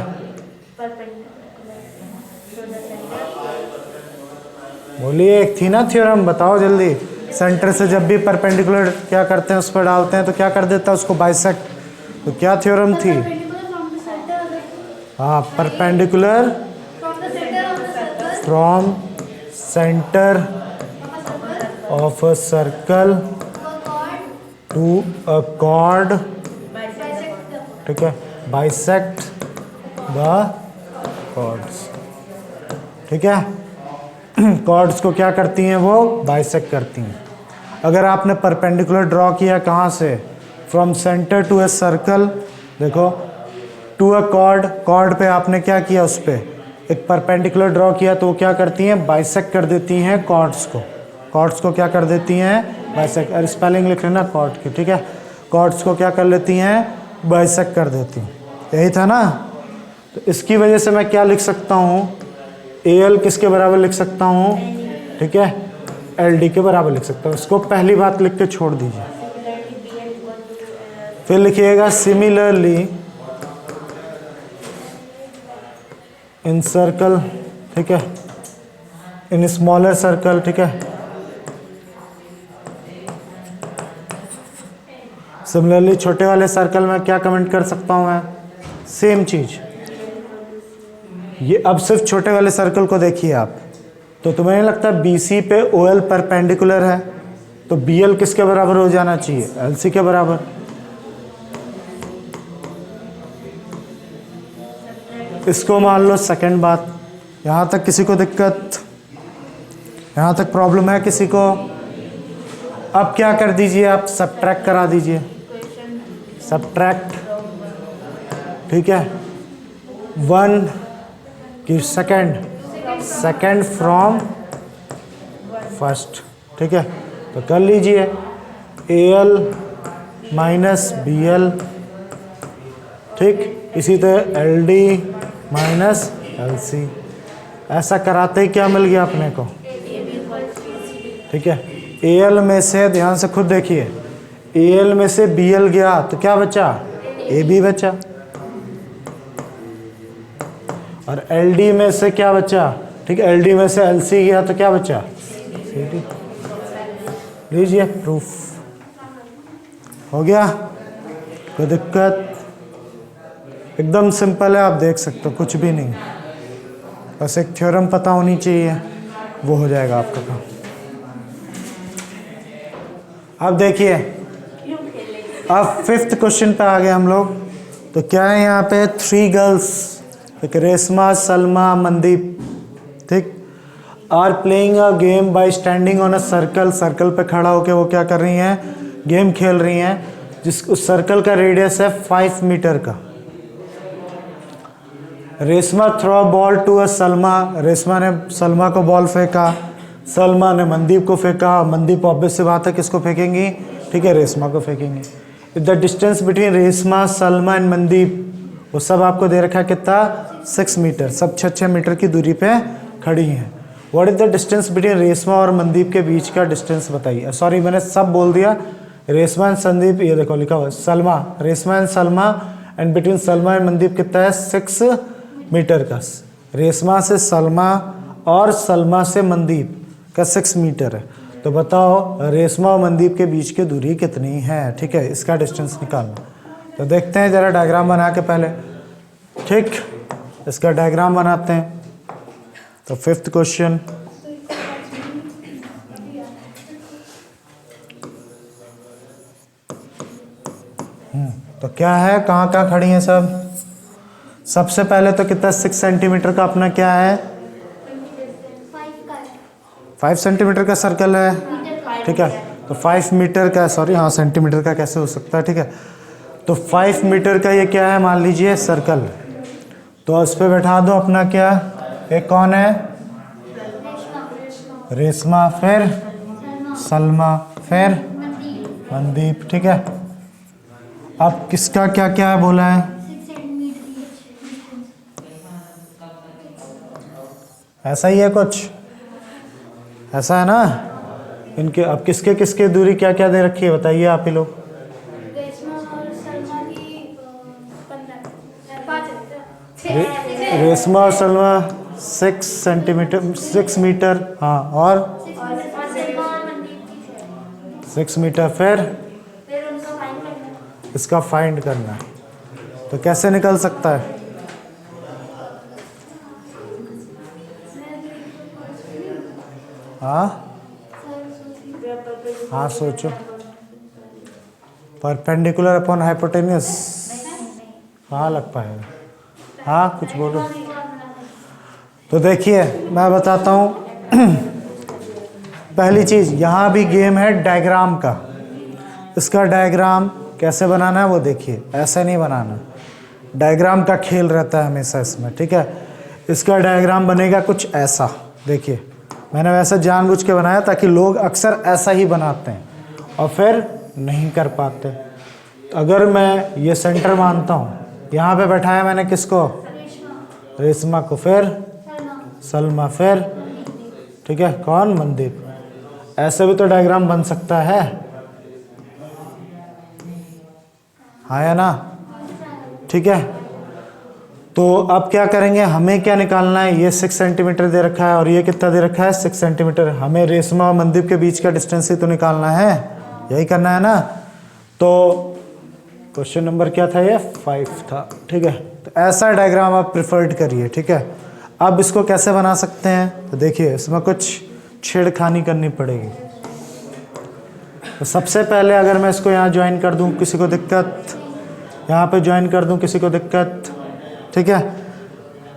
बोलिए, एक थी ना थ्योरम, बताओ जल्दी, सेंटर से जब भी परपेंडिकुलर क्या करते हैं उस पर डालते हैं तो क्या कर देता है उसको, बाइसेक्ट, तो क्या थ्योरम थी, हाँ, perpendicular from centre of a circle to a chord, ठीक है, बाइसेक्ट द कॉर्ड्स, ठीक है। कॉर्ड्स को क्या करती हैं वो, बाइसेक्ट करती हैं। अगर आपने परपेंडिकुलर ड्रॉ किया कहाँ से, from centre to a circle, देखो टू अ कॉर्ड, कॉर्ड पे आपने क्या किया, उस पर एक परपेंडिकुलर ड्रॉ किया, तो वो क्या करती हैं, बाइसेक्ट कर देती हैं कॉर्ड्स को। कॉर्ड्स को क्या कर देती हैं, बाइसेक्ट। और स्पेलिंग लिख लेना कॉर्ड की, ठीक है। कॉर्ड्स को क्या कर लेती हैं, बाइसेक्ट कर देती हैं। यही था ना। तो इसकी वजह से मैं क्या लिख सकता हूँ, AL किसके बराबर लिख सकता हूँ, ठीक है, LD के बराबर लिख सकता हूँ। इसको पहली बात लिख के छोड़ दीजिए। फिर लिखिएगा सिमिलरली इन सर्कल, ठीक है, इन स्मॉलर सर्कल, ठीक है। सिमिलरली छोटे वाले सर्कल में क्या कमेंट कर सकता हूँ मैं, सेम चीज। ये अब सिर्फ छोटे वाले सर्कल को देखिए आप, तो तुम्हें नहीं लगता BC पे OL परपेंडिकुलर है, तो BL किसके बराबर हो जाना चाहिए, LC के बराबर। इसको मान लो सेकंड बात। यहाँ तक किसी को दिक्कत, यहाँ तक प्रॉब्लम है किसी को? अब क्या कर दीजिए आप, सब्ट्रैक्ट करा दीजिए, सब्ट्रैक्ट, ठीक है। 1 की सेकंड फ्रॉम फर्स्ट, ठीक है। तो कर लीजिए AL माइनस BL, ठीक। इसी तरह LD माइनस LC। ऐसा कराते ही क्या मिल गया अपने को, ठीक है। AL में से, ध्यान से खुद देखिए, AL में से BL गया तो क्या बचा, AB बचा। और LD में से क्या बचा, ठीक है, LD में से LC गया तो क्या बचा, CD। लीजिए प्रूफ हो गया, कोई दिक्कत? एकदम सिंपल है, आप देख सकते हो, कुछ भी नहीं, बस एक थ्योरम पता होनी चाहिए, वो हो जाएगा आपका काम। अब देखिए, अब 5th क्वेश्चन पे आ गए हम लोग। तो क्या है यहाँ पे, 3 गर्ल्स, एक रेशमा, सलमा, मनदीप, ठीक, are playing a game by standing on a circle. Circle पे खड़ा होकर वो क्या कर रही हैं, गेम खेल रही हैं, जिस उस सर्कल का रेडियस है 5 मीटर का। Reshma throw ball to a Salma, Reshma ने सलमा को बॉल फेंका, सलमा ने मनदीप को फेंका, मनदीप ऑब्वियस सी बात है किसको फेंकेंगी, ठीक है, रेशमा को फेंकेंगे। If the distance between Reshma, Salma and Mandeep, वो सब आपको दे रखा है कितना, 6 मीटर, सब 6-6 मीटर की दूरी पे खड़ी हैं। What is the distance between Reshma और मनदीप के बीच का डिस्टेंस बताइए। सॉरी मैंने सब बोल दिया, रेशमा एंड संदीप, ये देखो लिखा हुआ है Salma, Reshma and Salma, and between Salma and Mandeep कितना है, 6 मीटर का। रेशमा से सलमा और सलमा से मनदीप का 6 मीटर है। तो बताओ रेशमा और मनदीप के बीच की दूरी कितनी है, ठीक है, इसका डिस्टेंस निकालना। तो देखते हैं जरा डायग्राम बना के पहले, ठीक, इसका डायग्राम बनाते हैं। तो 5th क्वेश्चन, तो क्या है, कहाँ कहाँ खड़ी हैं सब। सबसे पहले तो कितना, 6 सेंटीमीटर का अपना क्या है, 5 सेंटीमीटर का सर्कल है, ठीक है। तो 5 मीटर का, सॉरी हाँ सेंटीमीटर का कैसे हो सकता है, ठीक है। तो 5 मीटर का ये क्या है, मान लीजिए सर्कल। तो इस पर बैठा दो अपना क्या, एक कौन है, रेशमा, फिर सलमा, फिर मनदीप, ठीक है। अब किसका क्या क्या है बोला है, ऐसा ही है कुछ, ऐसा है ना इनके। अब किसके किसके दूरी क्या क्या दे रखी है बताइए आप ही लोग। रेशमा और सलमा 6 सेंटीमीटर, 6 मीटर, हाँ, और 6 मीटर, फिर इसका फाइंड करना है। तो कैसे निकल सकता है, हाँ हाँ सोचो, परपेंडिकुलर अपॉन हाइपोटेन्यूस, कहाँ लग पाएगा, हाँ कुछ बोलो। तो देखिए मैं बताता हूँ। पहली चीज़, यहाँ भी गेम है डायग्राम का। इसका डायग्राम कैसे बनाना है वो देखिए, ऐसे नहीं बनाना, डायग्राम का खेल रहता है हमेशा इसमें, ठीक है। इसका डायग्राम बनेगा कुछ ऐसा, देखिए मैंने वैसे जानबूझ के बनाया ताकि लोग अक्सर ऐसा ही बनाते हैं और फिर नहीं कर पाते। अगर मैं ये सेंटर मानता हूँ, यहाँ पे बैठाया मैंने किसको, रेशमा को, फिर सलमा, फिर ठीक है कौन, मनदीप। ऐसे भी तो डायग्राम बन सकता है, हाँ या ना, ठीक है। तो अब क्या करेंगे, हमें क्या निकालना है, ये 6 सेंटीमीटर दे रखा है और ये कितना दे रखा है, 6 सेंटीमीटर। हमें रेशमा और मनदीप के बीच का डिस्टेंस ही तो निकालना है, यही करना है ना। तो क्वेश्चन नंबर क्या था, ये 5 था, ठीक है। तो ऐसा डायग्राम आप प्रिफर्ड करिए, ठीक है। अब इसको कैसे बना सकते हैं, तो देखिए इसमें कुछ छेड़खानी करनी पड़ेगी। तो सबसे पहले अगर मैं इसको यहाँ ज्वाइन कर दूँ, किसी को दिक्कत, यहाँ पे ज्वाइन कर दूँ, किसी को दिक्कत, ठीक है।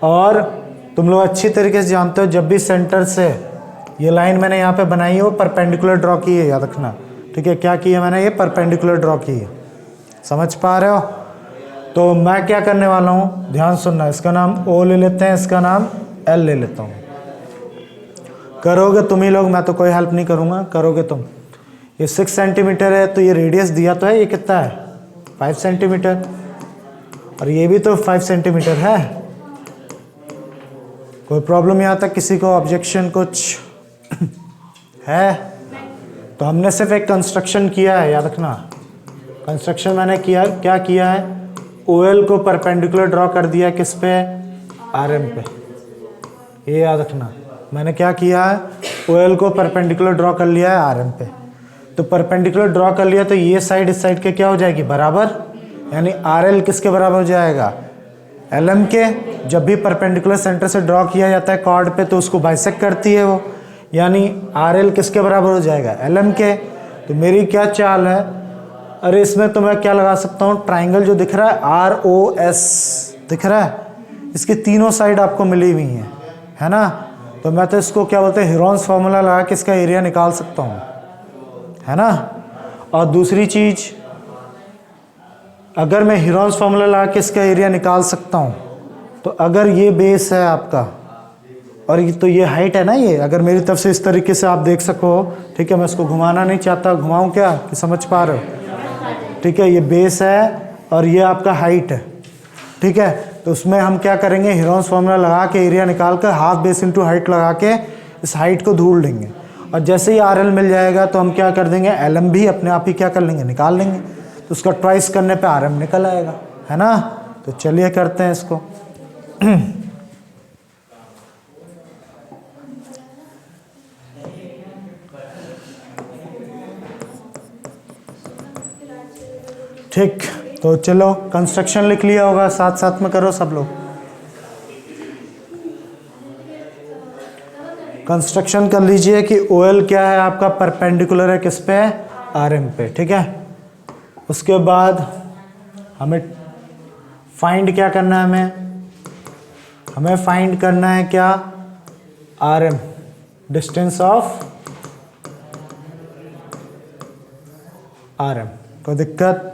और तुम लोग अच्छी तरीके से जानते हो, जब भी सेंटर से ये लाइन मैंने यहाँ पे बनाई है वो परपेंडिकुलर ड्रॉ की है, याद रखना, ठीक है। क्या की है मैंने, ये परपेंडिकुलर ड्रॉ की है, समझ पा रहे हो। तो मैं क्या करने वाला हूँ, ध्यान सुनना, इसका नाम O ले लेते हैं, इसका नाम L ले लेता हूँ। करोगे तुम ही लोग, मैं तो कोई हेल्प नहीं करूँगा, करोगे तुम। ये 6 सेंटीमीटर है, तो ये रेडियस दिया तो है, ये कितना है 5 सेंटीमीटर, और ये भी तो 5 सेंटीमीटर है। कोई प्रॉब्लम यहाँ तक, किसी को ऑब्जेक्शन कुछ है? तो हमने सिर्फ एक कंस्ट्रक्शन किया है, याद रखना। कंस्ट्रक्शन मैंने किया, क्या किया है, OL को परपेंडिकुलर ड्रॉ कर दिया किस पे, RM पे, ये याद रखना। मैंने क्या किया है, OL को परपेंडिकुलर ड्रॉ कर लिया है RM पे। तो परपेंडिकुलर ड्रॉ कर लिया तो ये साइड इस साइड के क्या हो जाएगी, बराबर, यानी RL किसके बराबर हो जाएगा, LM के। जब भी परपेंडिकुलर सेंटर से ड्रॉ किया जाता है कॉर्ड पे तो उसको बाइसेक्ट करती है वो, यानी RL किसके बराबर हो जाएगा, LM के। तो मेरी क्या चाल है, अरे इसमें तो मैं क्या लगा सकता हूँ, ट्राइंगल जो दिख रहा है ROS दिख रहा है, इसकी तीनों साइड आपको मिली हुई है ना। तो मैं तो इसको क्या बोलते हैं, हीरोन्स फार्मूला लगा के इसका एरिया निकाल सकता हूँ, है ना। और दूसरी चीज़, अगर मैं हीरोन्स फार्मूला लगा के इसका एरिया निकाल सकता हूँ, तो अगर ये बेस है आपका और ये तो ये हाइट है ना, ये अगर मेरी तरफ से इस तरीके से आप देख सको, ठीक है। मैं इसको घुमाना नहीं चाहता, घुमाऊँ क्या, कि समझ पा रहे हो, ठीक है। ये बेस है और ये आपका हाइट है, ठीक है। तो उसमें हम क्या करेंगे, हीरोन्स फार्मूला लगा के एरिया निकाल कर हाफ बेस इंटू हाइट लगा के इस हाइट को ढूंढ लेंगे, और जैसे ही RL मिल जाएगा तो हम क्या कर देंगे, LM भी अपने आप ही क्या कर लेंगे, निकाल लेंगे। तो उसका ट्वाइस करने पे RM निकल आएगा, है ना। तो चलिए करते हैं इसको। ठीक, तो चलो कंस्ट्रक्शन लिख लिया होगा, साथ साथ में करो सब लोग। कंस्ट्रक्शन कर लीजिए कि OL क्या है आपका, परपेंडिकुलर है किस पे, RM पे, ठीक है। उसके बाद हमें फाइंड क्या करना है, हमें फाइंड करना है क्या, RM, डिस्टेंस ऑफ RM। कोई दिक्कत?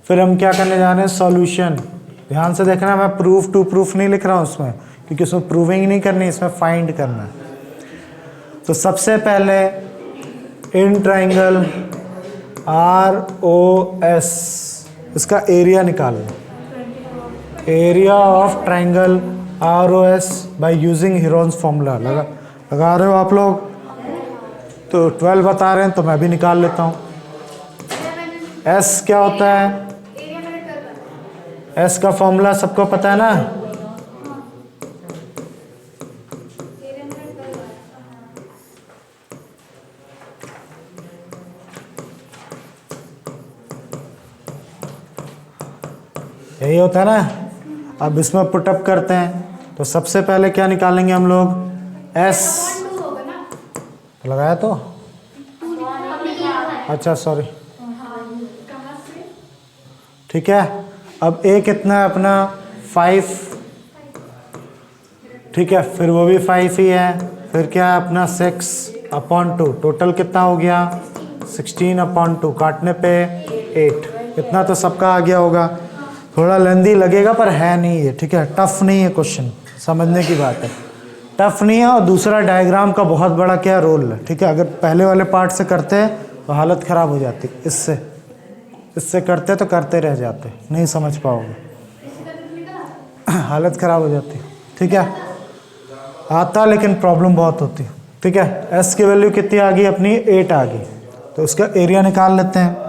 फिर हम क्या करने जा रहे हैं, सॉल्यूशन। ध्यान से देखना, मैं प्रूफ टू प्रूफ नहीं लिख रहा हूँ उसमें, क्योंकि उसमें प्रूविंग नहीं करनी, इसमें फाइंड करना है। तो सबसे पहले इन ट्राइंगल ROS इसका एरिया निकालना, area of triangle ROS by using Heron's formula. लगा रहे हो आप लोग? तो 12 बता रहे हैं तो मैं भी निकाल लेता हूँ। S क्या होता है, S का फॉर्मूला सबको पता है ना, यही होता है ना। अब इसमें पुटअप करते हैं, तो सबसे पहले क्या निकालेंगे हम लोग, S लगाया तो, अच्छा सॉरी, ठीक है। अब A कितना है अपना, 5, ठीक है, फिर वो भी 5 ही है, फिर क्या है अपना 6/2, टोटल कितना हो गया 16/2, काटने पे 8। इतना तो सबका आ गया होगा, थोड़ा लेंदी लगेगा पर है नहीं ये, ठीक है, टफ नहीं है क्वेश्चन, समझने की बात है, टफ नहीं है। और दूसरा डायग्राम का बहुत बड़ा क्या रोल है, ठीक है, अगर पहले वाले पार्ट से करते हैं तो हालत ख़राब हो जाती, इससे करते तो करते रह जाते, नहीं समझ पाओगे, हालत ख़राब हो जाती, ठीक है, आता लेकिन प्रॉब्लम बहुत होती, ठीक है। एस की वैल्यू कितनी आ गई अपनी 8 आ गई, तो उसका एरिया निकाल लेते हैं।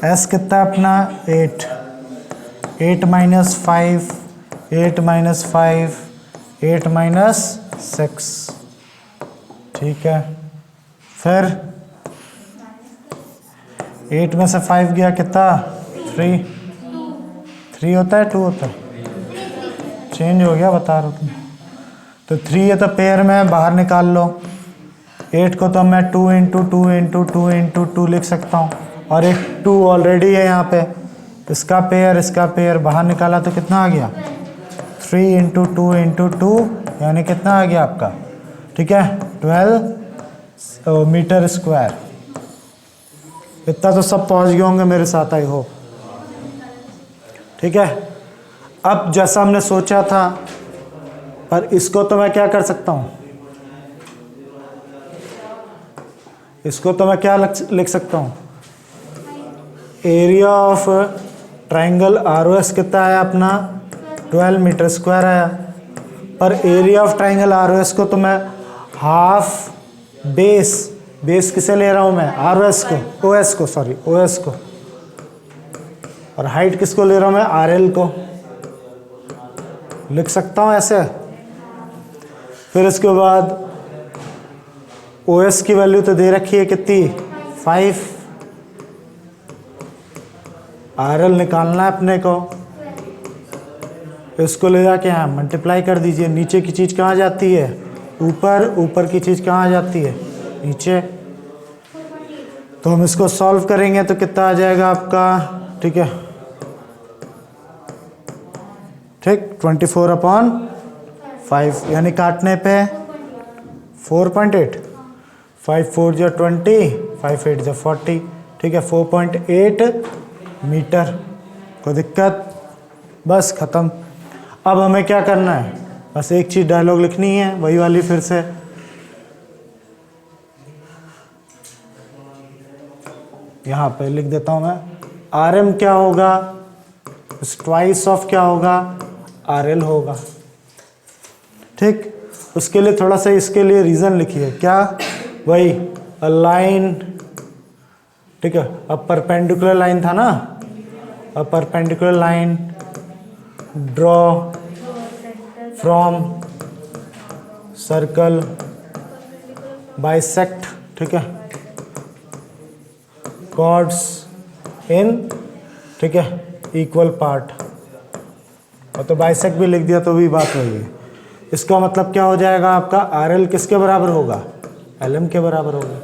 एस कितना अपना 8, 8 - 5, 8 - 5, 8 - 6, ठीक है। फिर 8 में से 5 गया कितना 3 होता है 2 होता है, चेंज हो गया बता रहा हूँ तुम, तो 3 है तो पेयर में बाहर निकाल लो। 8 को तो मैं 2 × 2 × 2 × 2 लिख सकता हूँ, और एक 2 ऑलरेडी है यहाँ पे, इसका पेयर बाहर निकाला तो कितना आ गया 3 × 2 × 2, यानी कितना आ गया आपका, ठीक है 12 मीटर स्क्वायर। इतना तो सब पहुँच गए होंगे मेरे साथ, आई होप, ठीक है। अब जैसा हमने सोचा था, पर इसको तो मैं क्या कर सकता हूँ, इसको तो मैं क्या लिख सकता हूँ, एरिया ऑफ ट्राइंगल ROS कितना आया अपना 12 मीटर स्क्वायर आया, पर एरिया ऑफ ट्राइंगल ROS को तो मैं हाफ बेस किसे ले रहा हूँ मैं OS को, और हाइट किसको ले रहा हूँ मैं RL को, लिख सकता हूँ ऐसे। फिर इसके बाद OS की वैल्यू तो दे रखी है कितनी 5, RL निकालना है अपने को, इसको ले जाके यहाँ मल्टीप्लाई कर दीजिए। नीचे की चीज़ कहाँ जाती है ऊपर की चीज़ कहाँ जाती है नीचे, तो हम इसको सॉल्व करेंगे तो कितना आ जाएगा आपका, ठीक है, ठीक 24/5, यानी काटने पे 4.8, 5 4 × 20, 5 8 × 40, ठीक है 4.8 मीटर। कोई दिक्कत, बस ख़त्म। अब हमें क्या करना है, बस एक चीज़ डायलॉग लिखनी है, वही वाली फिर से, यहाँ पे लिख देता हूँ मैं, RM क्या होगा, ट्वाइस ऑफ क्या होगा RL होगा, ठीक। उसके लिए थोड़ा सा इसके लिए रीज़न लिखिए, क्या, वही अ लाइन, ठीक है, अब परपेंडिकुलर लाइन था ना, a perpendicular line draw from circle bisect, ठीक है, कॉर्ड्स इन, ठीक है, इक्वल पार्ट, और तो बाइसेक्ट भी लिख दिया तो भी बात वही है। इसका मतलब क्या हो जाएगा आपका, RL किसके बराबर होगा, LM के बराबर होगा।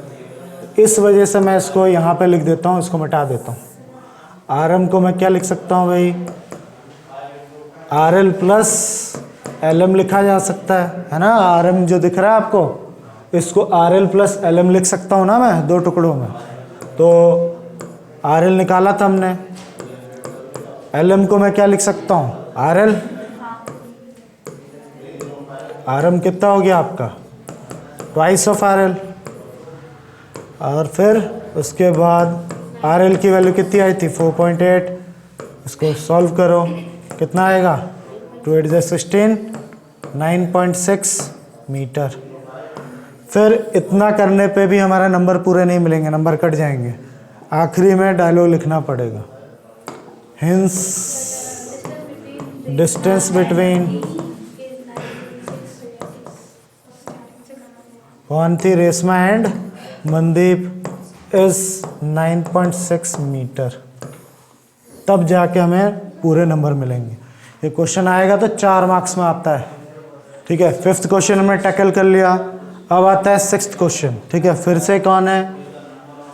इस वजह से मैं इसको यहाँ पे लिख देता हूँ, इसको मिटा देता हूँ। RM को मैं क्या लिख सकता हूँ भाई, RL + LM लिखा जा सकता है ना, RM जो दिख रहा है आपको, इसको RL + LM लिख सकता हूँ ना मैं, 2 टुकड़ों में। तो RL निकाला था हमने, LM को मैं क्या लिख सकता हूँ RL, RM कितना हो गया आपका ट्वाइस ऑफ RL, और फिर उसके बाद RL की वैल्यू कितनी आई थी 4.8, इसको सॉल्व करो कितना आएगा 2 8 16, 9.6 मीटर। फिर इतना करने पे भी हमारा नंबर पूरे नहीं मिलेंगे, नंबर कट जाएंगे, आखिरी में डायलॉग लिखना पड़ेगा, हिंस डिस्टेंस बिटवीन वांथी Reshma and Mandeep is 9.6 metre. तब जाके हमें पूरे नंबर मिलेंगे। ये क्वेश्चन आएगा तो 4 मार्क्स में आता है, ठीक है। 5th क्वेश्चन हमने टैकल कर लिया, अब आता है 6th क्वेश्चन, ठीक है। फिर से कौन है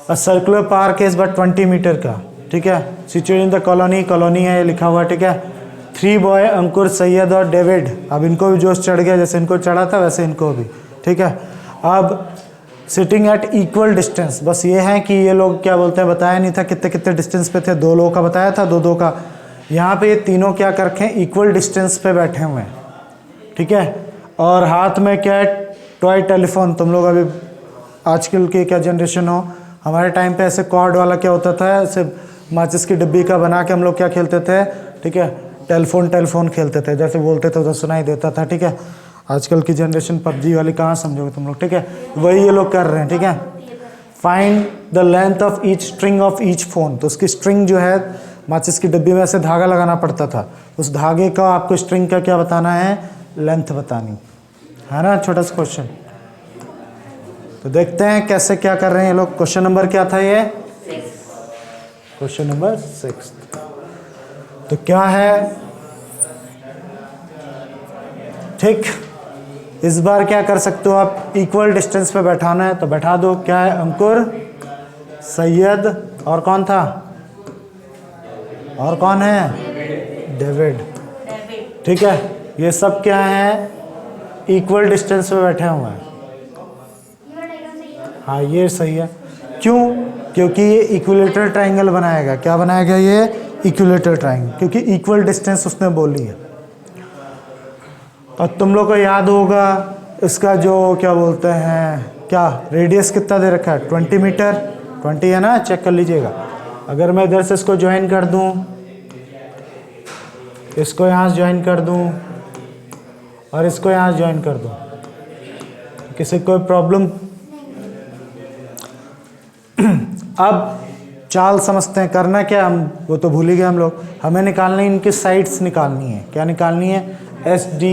a circular park is but 20 metre का, ठीक है। Situated in the colony, colony है ये लिखा हुआ है, ठीक है। 3 बॉय अंकुर, सैयद और डेविड, अब इनको भी जोश चढ़ गया, जैसे इनको चढ़ा था वैसे इनको भी, ठीक है। अब सिटिंग एट इक्वल डिस्टेंस, बस ये है कि ये लोग क्या बोलते हैं, बताया नहीं था कितने कितने डिस्टेंस पे थे, 2 लोगों का बताया था, 2-2 का। यहाँ पे ये तीनों क्या कर रखे हैं, इक्वल डिस्टेंस पे बैठे हुए हैं, ठीक है। और हाथ में क्या है, टॉय टेलीफोन। तुम लोग अभी आजकल के क्या जनरेशन हो, हमारे टाइम पे ऐसे कॉर्ड वाला क्या होता था, ऐसे माचिस की डिब्बी का बना के हम लोग क्या खेलते थे, ठीक है, टेलीफोन खेलते थे, जैसे बोलते थे तो सुनाई देता था, ठीक है। आजकल की जनरेशन पबजी वाली कहाँ समझोगे तुम लोग, ठीक है। वही ये लोग कर रहे हैं, ठीक है। Find the length of each string of each phone, तो उसकी स्ट्रिंग जो है माचिस की डिब्बी में ऐसे धागा लगाना पड़ता था, उस धागे का आपको स्ट्रिंग का क्या बताना है, लेंथ बतानी है ना। छोटा सा क्वेश्चन, तो देखते हैं कैसे क्या कर रहे हैं ये लोग। क्वेश्चन नंबर क्या था ये, क्वेश्चन नंबर 6। तो क्या है, ठीक, इस बार क्या कर सकते हो आप, इक्वल डिस्टेंस पे बैठाना है तो बैठा दो। क्या है, अंकुर, सैयद और कौन था, और कौन है, डेविड, ठीक है। ये सब क्या है, इक्वल डिस्टेंस पे बैठे हुए हैं। हाँ ये सही है, क्यों, क्योंकि ये इक्विलेटरल ट्रायंगल बनाएगा। क्या बनाएगा ये, इक्विलेटरल ट्रायंगल, क्योंकि इक्वल डिस्टेंस उसने बोली है। और तुम लोग को याद होगा इसका जो क्या बोलते हैं, क्या रेडियस कितना दे रखा है, 20 मीटर, 20 है ना, चेक कर लीजिएगा। अगर मैं इधर से इसको ज्वाइन कर दूं, इसको यहाँ से ज्वाइन कर दूं और इसको यहाँ से ज्वाइन कर दूं, किसी कोई प्रॉब्लम। अब चाल समझते हैं, करना क्या, हम वो तो भूल ही गए हम लोग। हमें निकालनी, इनकी साइड्स निकालनी है। क्या निकालनी है, SD,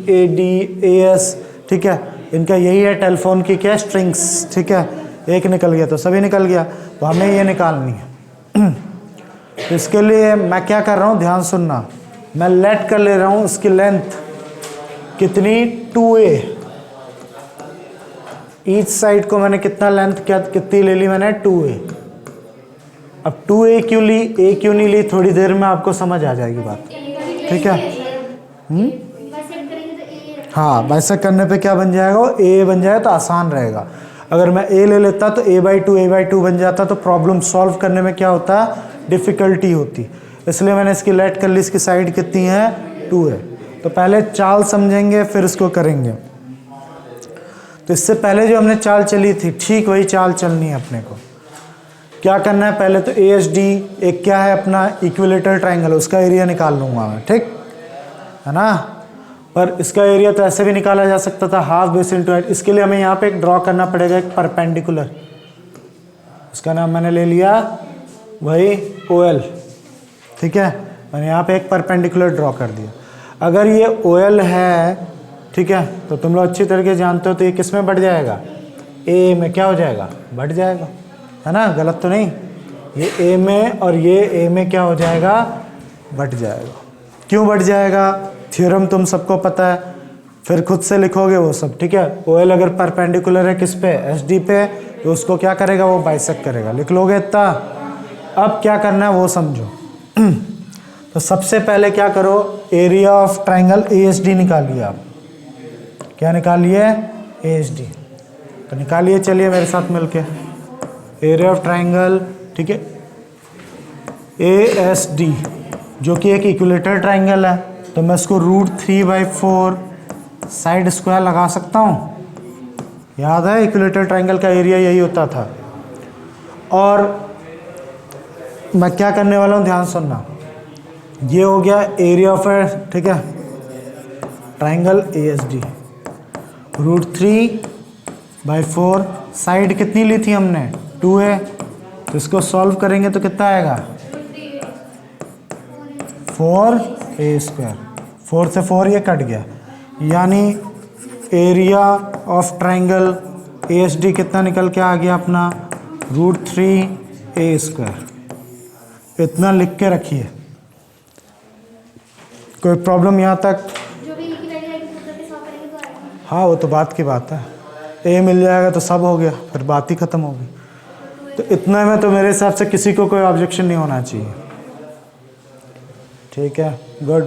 AD, AS, ठीक है। इनका यही है टेलीफोन की क्या, स्ट्रिंग्स, ठीक है। एक निकल गया तो सभी निकल गया, तो हमें ये निकालनी है। तो इसके लिए मैं क्या कर रहा हूँ, ध्यान सुनना, मैं लेट कर ले रहा हूँ इसकी लेंथ कितनी, 2a। ईच साइड को मैंने कितना लेंथ, क्या कितनी ले ली मैंने, 2a। अब 2a क्यों ली, a क्यों नहीं ली, थोड़ी देर में आपको समझ आ जाएगी बात, ठीक है। हाँ, बाइसेक्ट करने पे क्या बन जाएगा, वो a बन जाए तो आसान रहेगा। अगर मैं a ले लेता तो a/2 बन जाता, तो प्रॉब्लम सॉल्व करने में क्या होता, डिफ़िकल्टी होती। इसलिए मैंने इसकी लेट कर ली, इसकी साइड कितनी है, 2 है। तो पहले चाल समझेंगे फिर इसको करेंगे। तो इससे पहले जो हमने चाल चली थी, ठीक वही चाल चलनी है अपने को। क्या करना है, पहले तो ASD एक क्या है अपना, इक्विलेटरल ट्रायंगल, उसका एरिया निकाल लूँगा मैं, ठीक है ना। पर इसका एरिया तो ऐसे भी निकाला जा सकता था, हाफ बेस इंटू हाइट। इसके लिए हमें यहाँ पे एक ड्रॉ करना पड़ेगा, एक परपेंडिकुलर, उसका नाम मैंने ले लिया वही OL, ठीक है। मैंने यहाँ पे एक परपेंडिकुलर ड्रॉ कर दिया। अगर ये OL है, ठीक है, तो तुम लोग अच्छी तरीके जानते हो, तो ये किस में बढ़ जाएगा, A में क्या हो जाएगा, बढ़ जाएगा, है ना, गलत तो नहीं। ये A में और ये A में क्या हो जाएगा, बढ़ जाएगा। क्यों बढ़ जाएगा, थ्योरम तुम सबको पता है, फिर खुद से लिखोगे वो सब, ठीक है। OL अगर परपेंडिकुलर है किस पे, SD पे, तो उसको क्या करेगा, वो बाइसेक्ट करेगा, लिख लोगे इतना। अब क्या करना है वो समझो। तो सबसे पहले क्या करो, एरिया ऑफ ट्रायंगल ASD निकालिए आप। क्या निकालिए, ASD, तो निकालिए, चलिए मेरे साथ मिलके। एरिया ऑफ ट्रायंगल, ठीक है, ASD, जो कि एक इक्विलेटरल ट्रायंगल है, तो मैं इसको √3/4 साइड स्क्वायर लगा सकता हूँ। याद है इक्विलेटरल ट्रायंगल का एरिया यही होता था। और मैं क्या करने वाला हूँ, ध्यान सुनना, ये हो गया एरिया ऑफ, ठीक है, ट्रायंगल ASD, √3/4, साइड कितनी ली थी हमने, 2a, तो इसको सॉल्व करेंगे तो कितना आएगा, 4a²। 4 से 4 ये कट गया, यानी एरिया ऑफ ट्रायंगल ASD कितना निकल के आ गया अपना, √3a²। इतना लिख के रखिए। कोई प्रॉब्लम यहाँ तक, जो भी इक्विलेटरल है कि करके सॉल्व करेंगे तो आएगा। हाँ वो तो बात की बात है, A मिल जाएगा तो सब हो गया, फिर बात ही ख़त्म होगी। तो इतने में तो मेरे हिसाब से किसी को कोई ऑब्जेक्शन नहीं होना चाहिए। ठीक है, गुड।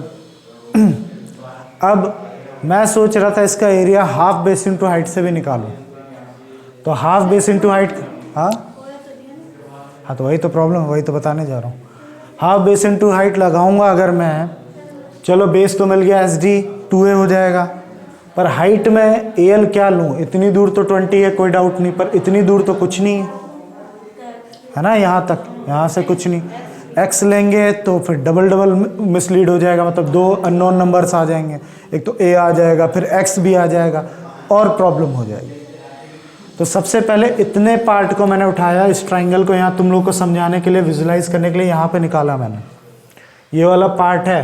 अब मैं सोच रहा था इसका area half base into height से भी निकालूं। तो हाफ बेस इंटू हाइट, हाँ तो वही तो प्रॉब्लम, वही तो बताने जा रहा हूँ। हाफ बेस इंटू हाइट लगाऊंगा अगर मैं, चलो बेस तो मिल गया SD 2a हो जाएगा, पर हाइट में AL क्या लूँ? इतनी दूर तो 20 है, कोई डाउट नहीं, पर इतनी दूर तो कुछ नहीं है ना, यहाँ तक, यहाँ से कुछ नहीं। x लेंगे तो फिर डबल डबल मिसलीड हो जाएगा, मतलब दो अननोन नंबर्स आ जाएंगे, एक तो a आ जाएगा फिर x भी आ जाएगा और प्रॉब्लम हो जाएगी। तो सबसे पहले इतने पार्ट को मैंने उठाया, इस ट्राइंगल को यहाँ तुम लोग को समझाने के लिए, विजुलाइज करने के लिए यहाँ पे निकाला मैंने। ये वाला पार्ट है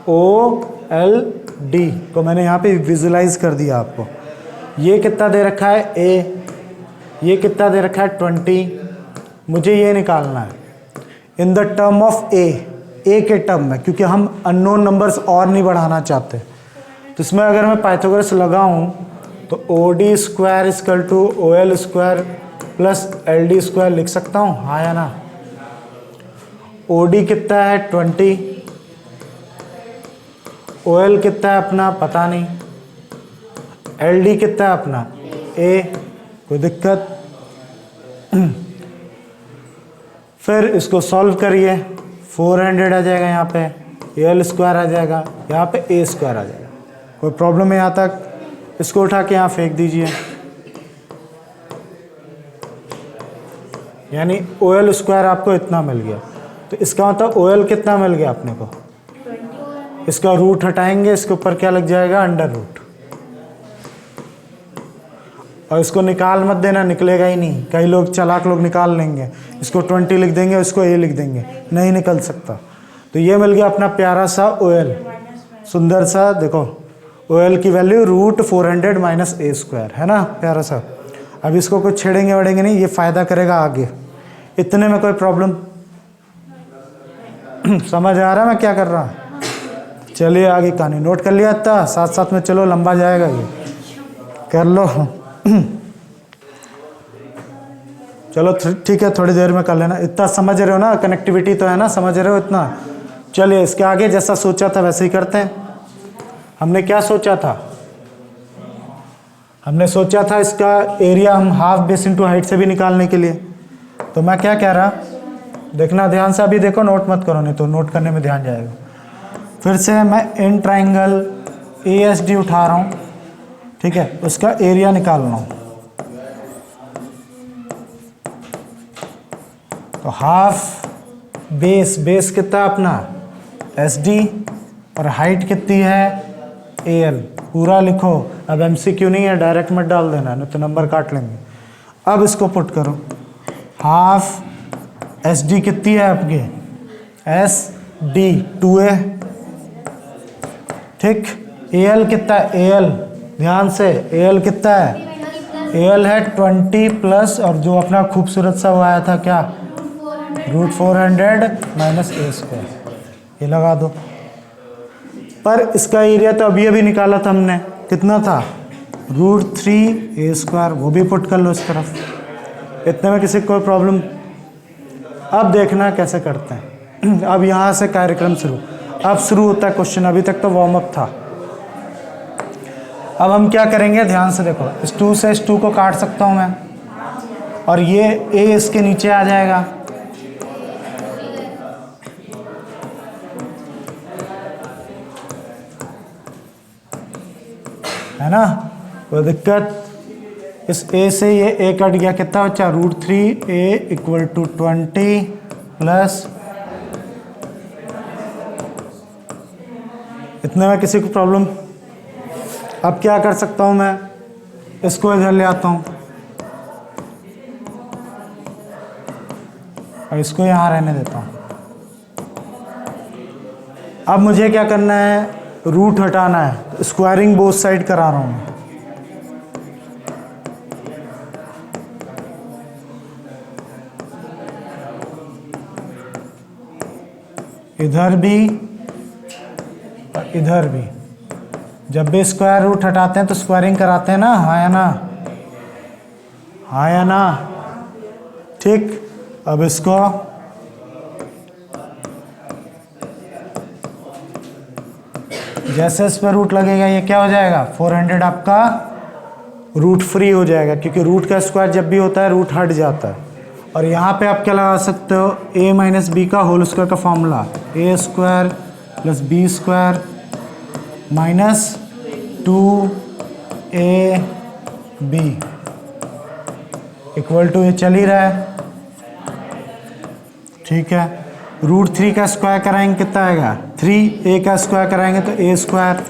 OLD को मैंने यहाँ पे विजुलाइज कर दिया आपको। ये कितना दे रखा है A, ये कितना दे रखा है 20, मुझे ये निकालना है in the term of A के टर्म में, क्योंकि हम अननोन नंबर्स और नहीं बढ़ाना चाहते। तो इसमें अगर मैं पाइथागोरस लगाऊं तो OD square equal to OL square plus LD square लिख सकता हूँ, हाँ या ना? OD कितना है 20, OL कितना है अपना पता नहीं, LD कितना है अपना A, कोई दिक्कत? फिर इसको सॉल्व करिए, 400 आ जाएगा यहाँ पे, AL स्क्वायर आ जाएगा, यहाँ पे A स्क्वायर आ जाएगा। कोई प्रॉब्लम है यहाँ तक? इसको उठा के यहाँ फेंक दीजिए, यानी OL स्क्वायर आपको इतना मिल गया। तो इसका मतलब OL कितना मिल गया अपने को? इसका रूट हटाएंगे, इसके ऊपर क्या लग जाएगा? Under root. और इसको निकाल मत देना, निकलेगा ही नहीं। कई लोग चालाक लोग निकाल लेंगे, इसको 20 लिख देंगे, इसको A लिख देंगे, नहीं निकल सकता। तो ये मिल गया अपना प्यारा सा OL, सुंदर सा, देखो OL की वैल्यू √400 माइनस A स्क्वायर, है ना, प्यारा सा। अब इसको कुछ छेड़ेंगे वड़ेंगे नहीं, ये फ़ायदा करेगा आगे। इतने में कोई प्रॉब्लम समझ आ रहा है मैं क्या कर रहा हूँ? चलिए आगे कहानी नोट कर लिया था, साथ साथ में चलो, लंबा जाएगा ये, कर लो। चलो ठीक है, थोड़ी देर में कर लेना। इतना समझ रहे हो ना, कनेक्टिविटी तो है ना, समझ रहे हो इतना? चलिए इसके आगे जैसा सोचा था वैसे ही करते हैं। हमने क्या सोचा था? हमने सोचा था इसका एरिया हम हाफ बेस इंटू हाइट से भी निकालने के लिए। तो मैं क्या कह रहा, देखना ध्यान से, अभी देखो, नोट मत करो, नहीं तो नोट करने में ध्यान जाएगा। फिर से मैं इन ट्राइंगल ASD उठा रहा हूँ, ठीक है, उसका एरिया निकाल रहा हूँ। तो हाफ बेस कितना अपना SD और हाइट कितनी है AL, पूरा लिखो। अब MCQ नहीं है, डायरेक्ट मत डाल देना, नहीं तो नंबर काट लेंगे। अब इसको पुट करो, हाफ SD कितनी है आपकी SD 2A, ठीक। AL कितना है AL, ध्यान से, AL कितना है? AL है 20 प्लस, और जो अपना खूबसूरत सा वो आया था क्या, √400 माइनस A स्क्वायर, ये लगा दो। पर इसका एरिया तो अभी निकाला था हमने, कितना था? √3A स्क्वायर, वो भी पुट कर लो इस तरफ। इतने में किसी को कोई प्रॉब्लम? अब देखना कैसे करते हैं। अब यहाँ से कार्यक्रम शुरू, अब शुरू होता है क्वेश्चन, अभी तक तो वार्म अप था। अब हम क्या करेंगे, ध्यान से देखो, इस 2 से इस 2 को काट सकता हूँ मैं, और ये A इसके नीचे आ जाएगा, है ना, कोई दिक्कत? इस A से ये A कट गया, कितना बचा? √3A इक्वल टू 20 प्लस, इतने में किसी को प्रॉब्लम? अब क्या कर सकता हूँ मैं, इसको इधर ले आता हूँ और इसको यहाँ रहने देता हूँ। अब मुझे क्या करना है, रूट हटाना है, स्क्वायरिंग बोथ साइड करा रहा हूँ। इधर भी इधर भी, जब भी स्क्वायर रूट हटाते हैं तो स्क्वायरिंग कराते हैं ना, हाँ या ना, हाँ या ना, ठीक। अब इसको जैसे इस पर रूट लगेगा ये क्या हो जाएगा, 400 आपका रूट फ्री हो जाएगा, क्योंकि रूट का स्क्वायर जब भी होता है रूट हट जाता है। और यहाँ पे आप क्या लगा सकते हो, a माइनस बी का होल स्क्वायर का formula, a square plus B square minus 2ab equal to ये चल ही रहा है, ठीक है। रूट 3 का स्क्वायर कराएंगे कितना आएगा, 3a का स्क्वायर कराएंगे तो a स्क्वायर,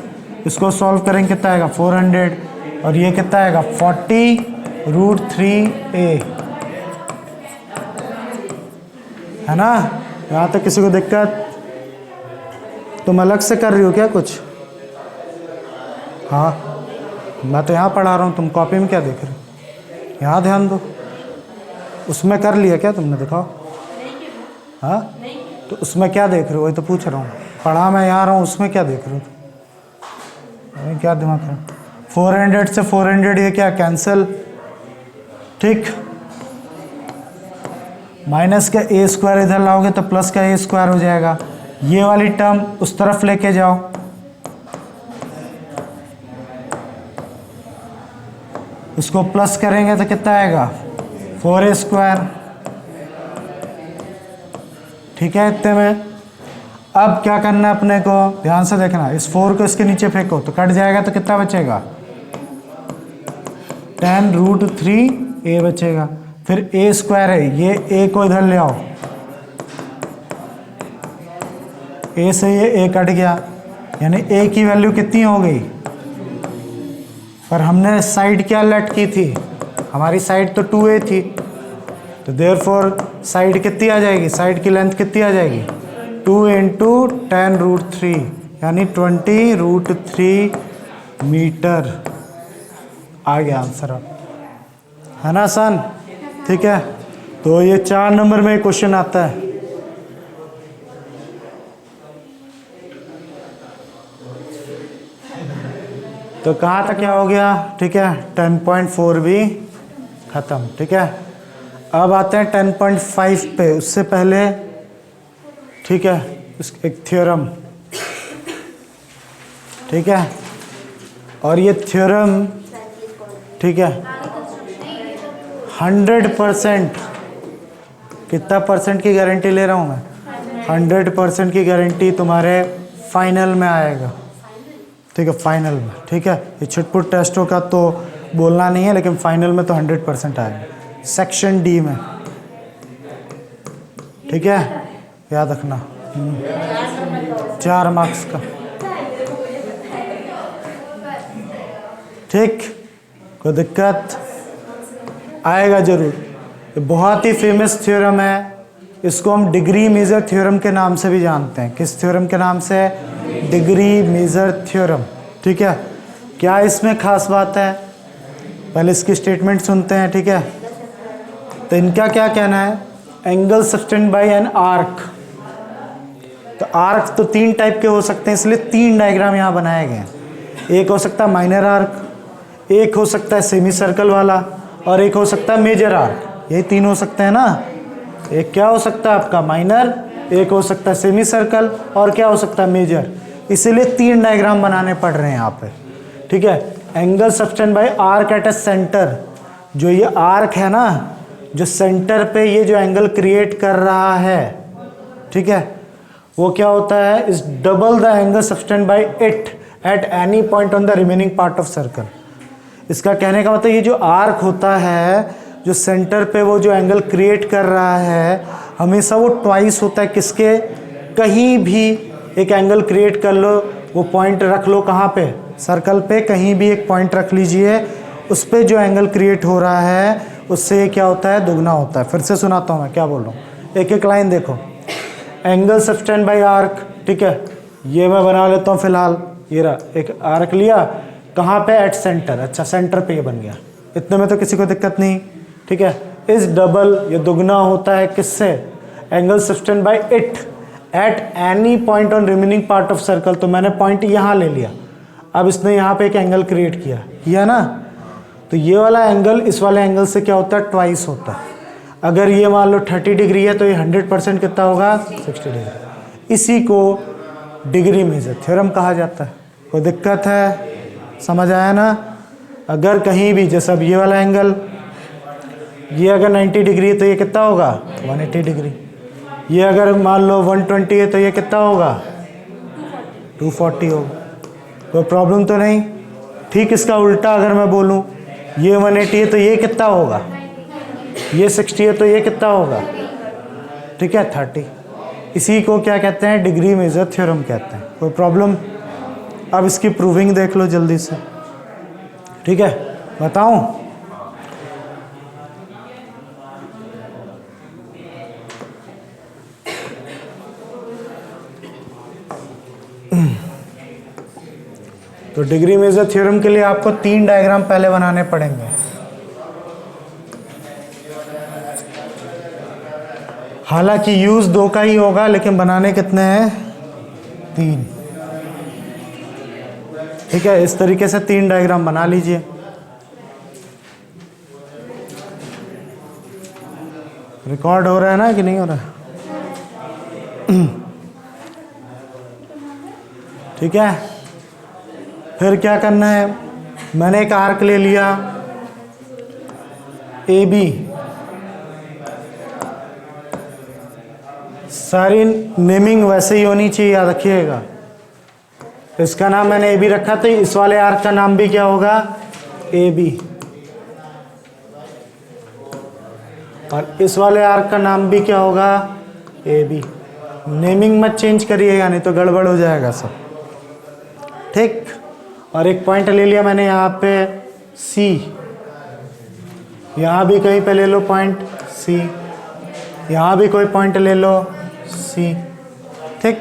इसको सॉल्व करेंगे कितना आएगा 400, और ये कितना आएगा 40 रूट 3a, है ना। यहाँ तक किसी को दिक्कत, तुम अलग से कर रही हो क्या कुछ? हाँ मैं तो यहाँ पढ़ा रहा हूँ, तुम कॉपी में क्या देख रहे हो? यहाँ ध्यान दो, उसमें कर लिया क्या तुमने, दिखाओ। हाँ तो उसमें क्या देख रहे हो, वही तो पूछ रहा हूँ। पढ़ा मैं यहाँ रहा हूँ, उसमें क्या देख रहे हो तुम? क्या दिमाग है, 400 से 400 ये क्या कैंसिल, ठीक। माइनस का a स्क्वायर इधर लाओगे तो प्लस का a स्क्वायर हो जाएगा, ये वाली टर्म उस तरफ लेके जाओ, इसको प्लस करेंगे तो कितना आएगा 4a स्क्वायर, ठीक है। इतने में अब क्या करना है अपने को, ध्यान से देखना, इस 4 को इसके नीचे फेंको तो कट जाएगा, तो कितना बचेगा 10 रूट 3a बचेगा। फिर a स्क्वायर है, ये a को इधर ले आओ, a से ये a कट गया, यानी a की वैल्यू कितनी हो गई, पर हमने साइड क्या लेट की थी, हमारी साइड तो 2a थी, तो देयरफॉर साइड कितनी आ जाएगी, साइड की लेंथ कितनी आ जाएगी 2 इंटू 10 रूट 3, यानी 20 रूट 3 मीटर। आ गया आंसर अब, है ना आसान, ठीक है। तो ये 4 नंबर में क्वेश्चन आता है। तो कहाँ तक क्या हो गया, ठीक है, 10.4 भी खत्म, ठीक है। अब आते हैं 10.5 पे, उससे पहले, ठीक है, एक थ्योरम, ठीक है। और ये थ्योरम, ठीक है, 100%, कितना परसेंट की गारंटी ले रहा हूँ मैं, 100% की गारंटी तुम्हारे फाइनल में आएगा, ठीक है, फाइनल में, ठीक है। ये छुटपुट टेस्टों का तो बोलना नहीं है, लेकिन फाइनल में तो 100% आएगा, सेक्शन डी में, ठीक है, याद रखना। 4 मार्क्स का, ठीक, कोई दिक्कत आएगा जरूर। ये बहुत ही फेमस थ्योरम है, इसको हम डिग्री मेजर थ्योरम के नाम से भी जानते हैं। किस थ्योरम के नाम से? डिग्री मेजर थ्योरम, ठीक है। क्या इसमें खास बात है, पहले इसकी स्टेटमेंट सुनते हैं, ठीक है। तो इनका क्या कहना है, angle subtended by an arc. तो आर्क तो 3 टाइप के हो सकते हैं, इसलिए 3 डायग्राम यहाँ बनाए गए हैं। एक हो सकता है माइनर आर्क, एक हो सकता है सेमी सर्कल वाला, और एक हो सकता है मेजर आर्क। ये 3 हो सकते हैं ना। एक क्या हो सकता है आपका माइनर, एक हो सकता है सेमी सर्कल, और क्या हो सकता है मेजर। इसीलिए 3 डायग्राम बनाने पड़ रहे हैं यहाँ पे, ठीक है। Angle subtended by arc at a centre, जो ये आर्क है ना, जो सेंटर पे ये जो एंगल क्रिएट कर रहा है, ठीक है, वो क्या होता है, is double the angle subtended by it at any point on the remaining part of circle. इसका कहने का मतलब ये जो आर्क होता है, जो सेंटर पे वो जो एंगल क्रिएट कर रहा है, हमेशा वो ट्वाइस होता है किसके, कहीं भी एक एंगल क्रिएट कर लो, वो पॉइंट रख लो कहाँ पे, सर्कल पे कहीं भी एक पॉइंट रख लीजिए, उस पे जो एंगल क्रिएट हो रहा है उससे ये क्या होता है, दुगना होता है। फिर से सुनाता हूँ मैं क्या बोल रहा हूँ, एक एक लाइन देखो। एंगल सस्टेन्ड बाय आर्क, ठीक है, ये मैं बना लेता हूँ फिलहाल, ये रहा, एक आर्क लिया, कहाँ पे, एट सेंटर। अच्छा, सेंटर पे ये बन गया, इतने में तो किसी को दिक्कत नहीं, ठीक है। इस डबल, ये दुगना होता है किससे, angle subtended by it at any point on remaining part of circle. तो मैंने पॉइंट यहाँ ले लिया, अब इसने यहाँ पे एक एंगल क्रिएट किया ना, तो ये वाला एंगल इस वाले एंगल से क्या होता है, ट्वाइस होता है। अगर ये मान लो 30 डिग्री है तो ये 100% कितना होगा 60 डिग्री। इसी को डिग्री मेजर थ्योरम कहा जाता है। कोई दिक्कत है? समझ आया ना? अगर कहीं भी जैसे अब ये वाला एंगल, ये अगर 90 डिग्री है तो ये कितना होगा 180 डिग्री। ये अगर मान लो 120 है तो ये कितना होगा 240 होगा। कोई प्रॉब्लम तो नहीं? ठीक इसका उल्टा अगर मैं बोलूँ, ये 180 है तो ये कितना होगा, ये 60 है तो ये कितना होगा, ठीक है 30। इसी को क्या कहते हैं डिग्री मेजर थ्योरम कहते हैं। कोई प्रॉब्लम? अब इसकी प्रूविंग देख लो जल्दी से, ठीक है बताऊं? तो डिग्री मेजर थ्योरम के लिए आपको 3 डायग्राम पहले बनाने पड़ेंगे। हालांकि यूज 2 का ही होगा, लेकिन बनाने कितने हैं 3। ठीक है, इस तरीके से 3 डायग्राम बना लीजिए। रिकॉर्ड हो रहा है ना कि नहीं हो रहा है? ठीक है, फिर क्या करना है, मैंने एक आर्क ले लिया ए बी, सारी नेमिंग वैसे ही होनी चाहिए, याद रखिएगा। इसका नाम मैंने ए बी रखा, तो इस वाले आर्क का नाम भी क्या होगा ए बी, और इस वाले आर्क का नाम भी क्या होगा ए बी। नेमिंग मत चेंज करिएगा, नहीं तो गड़बड़ हो जाएगा सब। ठीक, और एक पॉइंट ले लिया मैंने यहाँ पे सी, यहाँ भी कहीं पे ले लो पॉइंट सी, यहाँ भी कोई पॉइंट ले लो सी। ठीक,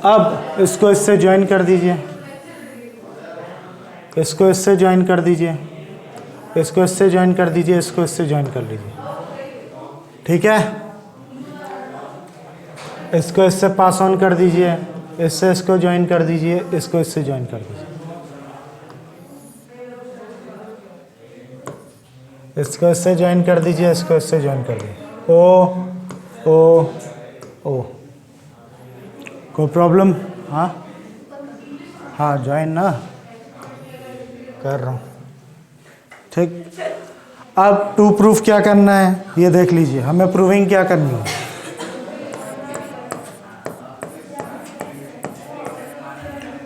अब इसको इससे ज्वाइन कर दीजिए, इसको इससे ज्वाइन कर दीजिए, इसको इससे ज्वाइन कर दीजिए, इसको इससे ज्वाइन कर लीजिए। ठीक है, इसको इससे पास ऑन कर दीजिए, इससे इसको ज्वाइन कर दीजिए, इसको इससे ज्वाइन कर दीजिए, इसको इससे ज्वाइन कर दीजिए, इसको इससे ज्वाइन कर दीजिए। ओ ओ ओ, कोई प्रॉब्लम? हाँ हाँ, ज्वाइन ना कर रहा हूँ। ठीक, अब टू प्रूफ क्या करना है ये देख लीजिए। हमें प्रूविंग क्या करनी है,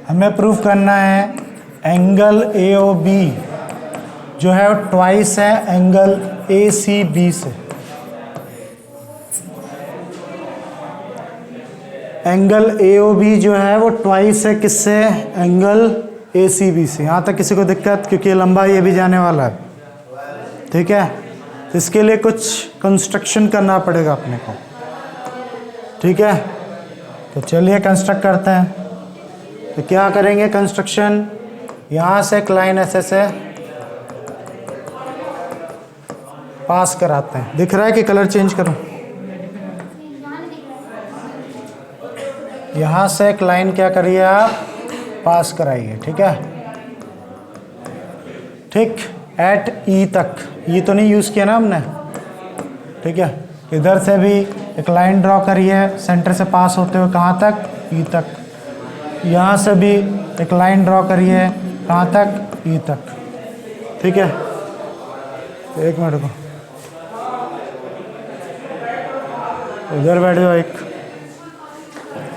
हमें प्रूफ करना है एंगल ए ओ बी जो है ट्वाइस है एंगल ए सी बी से। एंगल ए ओ बी जो है वो ट्वाइस है किससे, एंगल ए सी बी से। यहाँ तक किसी को दिक्कत? क्योंकि लंबा ये भी जाने वाला है। ठीक है, तो इसके लिए कुछ कंस्ट्रक्शन करना पड़ेगा अपने को। ठीक है, तो चलिए कंस्ट्रक्ट करते हैं। तो क्या करेंगे कंस्ट्रक्शन, यहाँ से एक लाइन ऐसे से पास कराते हैं। दिख रहा है कि कलर चेंज करूं? यहाँ से एक लाइन क्या करिए आप, पास कराइए। ठीक है, ठीक, एट ई तक, ई तो नहीं यूज़ किया ना हमने। ठीक है, इधर से भी एक लाइन ड्रॉ करिए सेंटर से पास होते हुए, कहाँ तक, ई तक। यहाँ से भी एक लाइन ड्रॉ करिए, कहाँ तक, ई तक। ठीक है, एक मिनट को, उधर बैठ जाओ एक,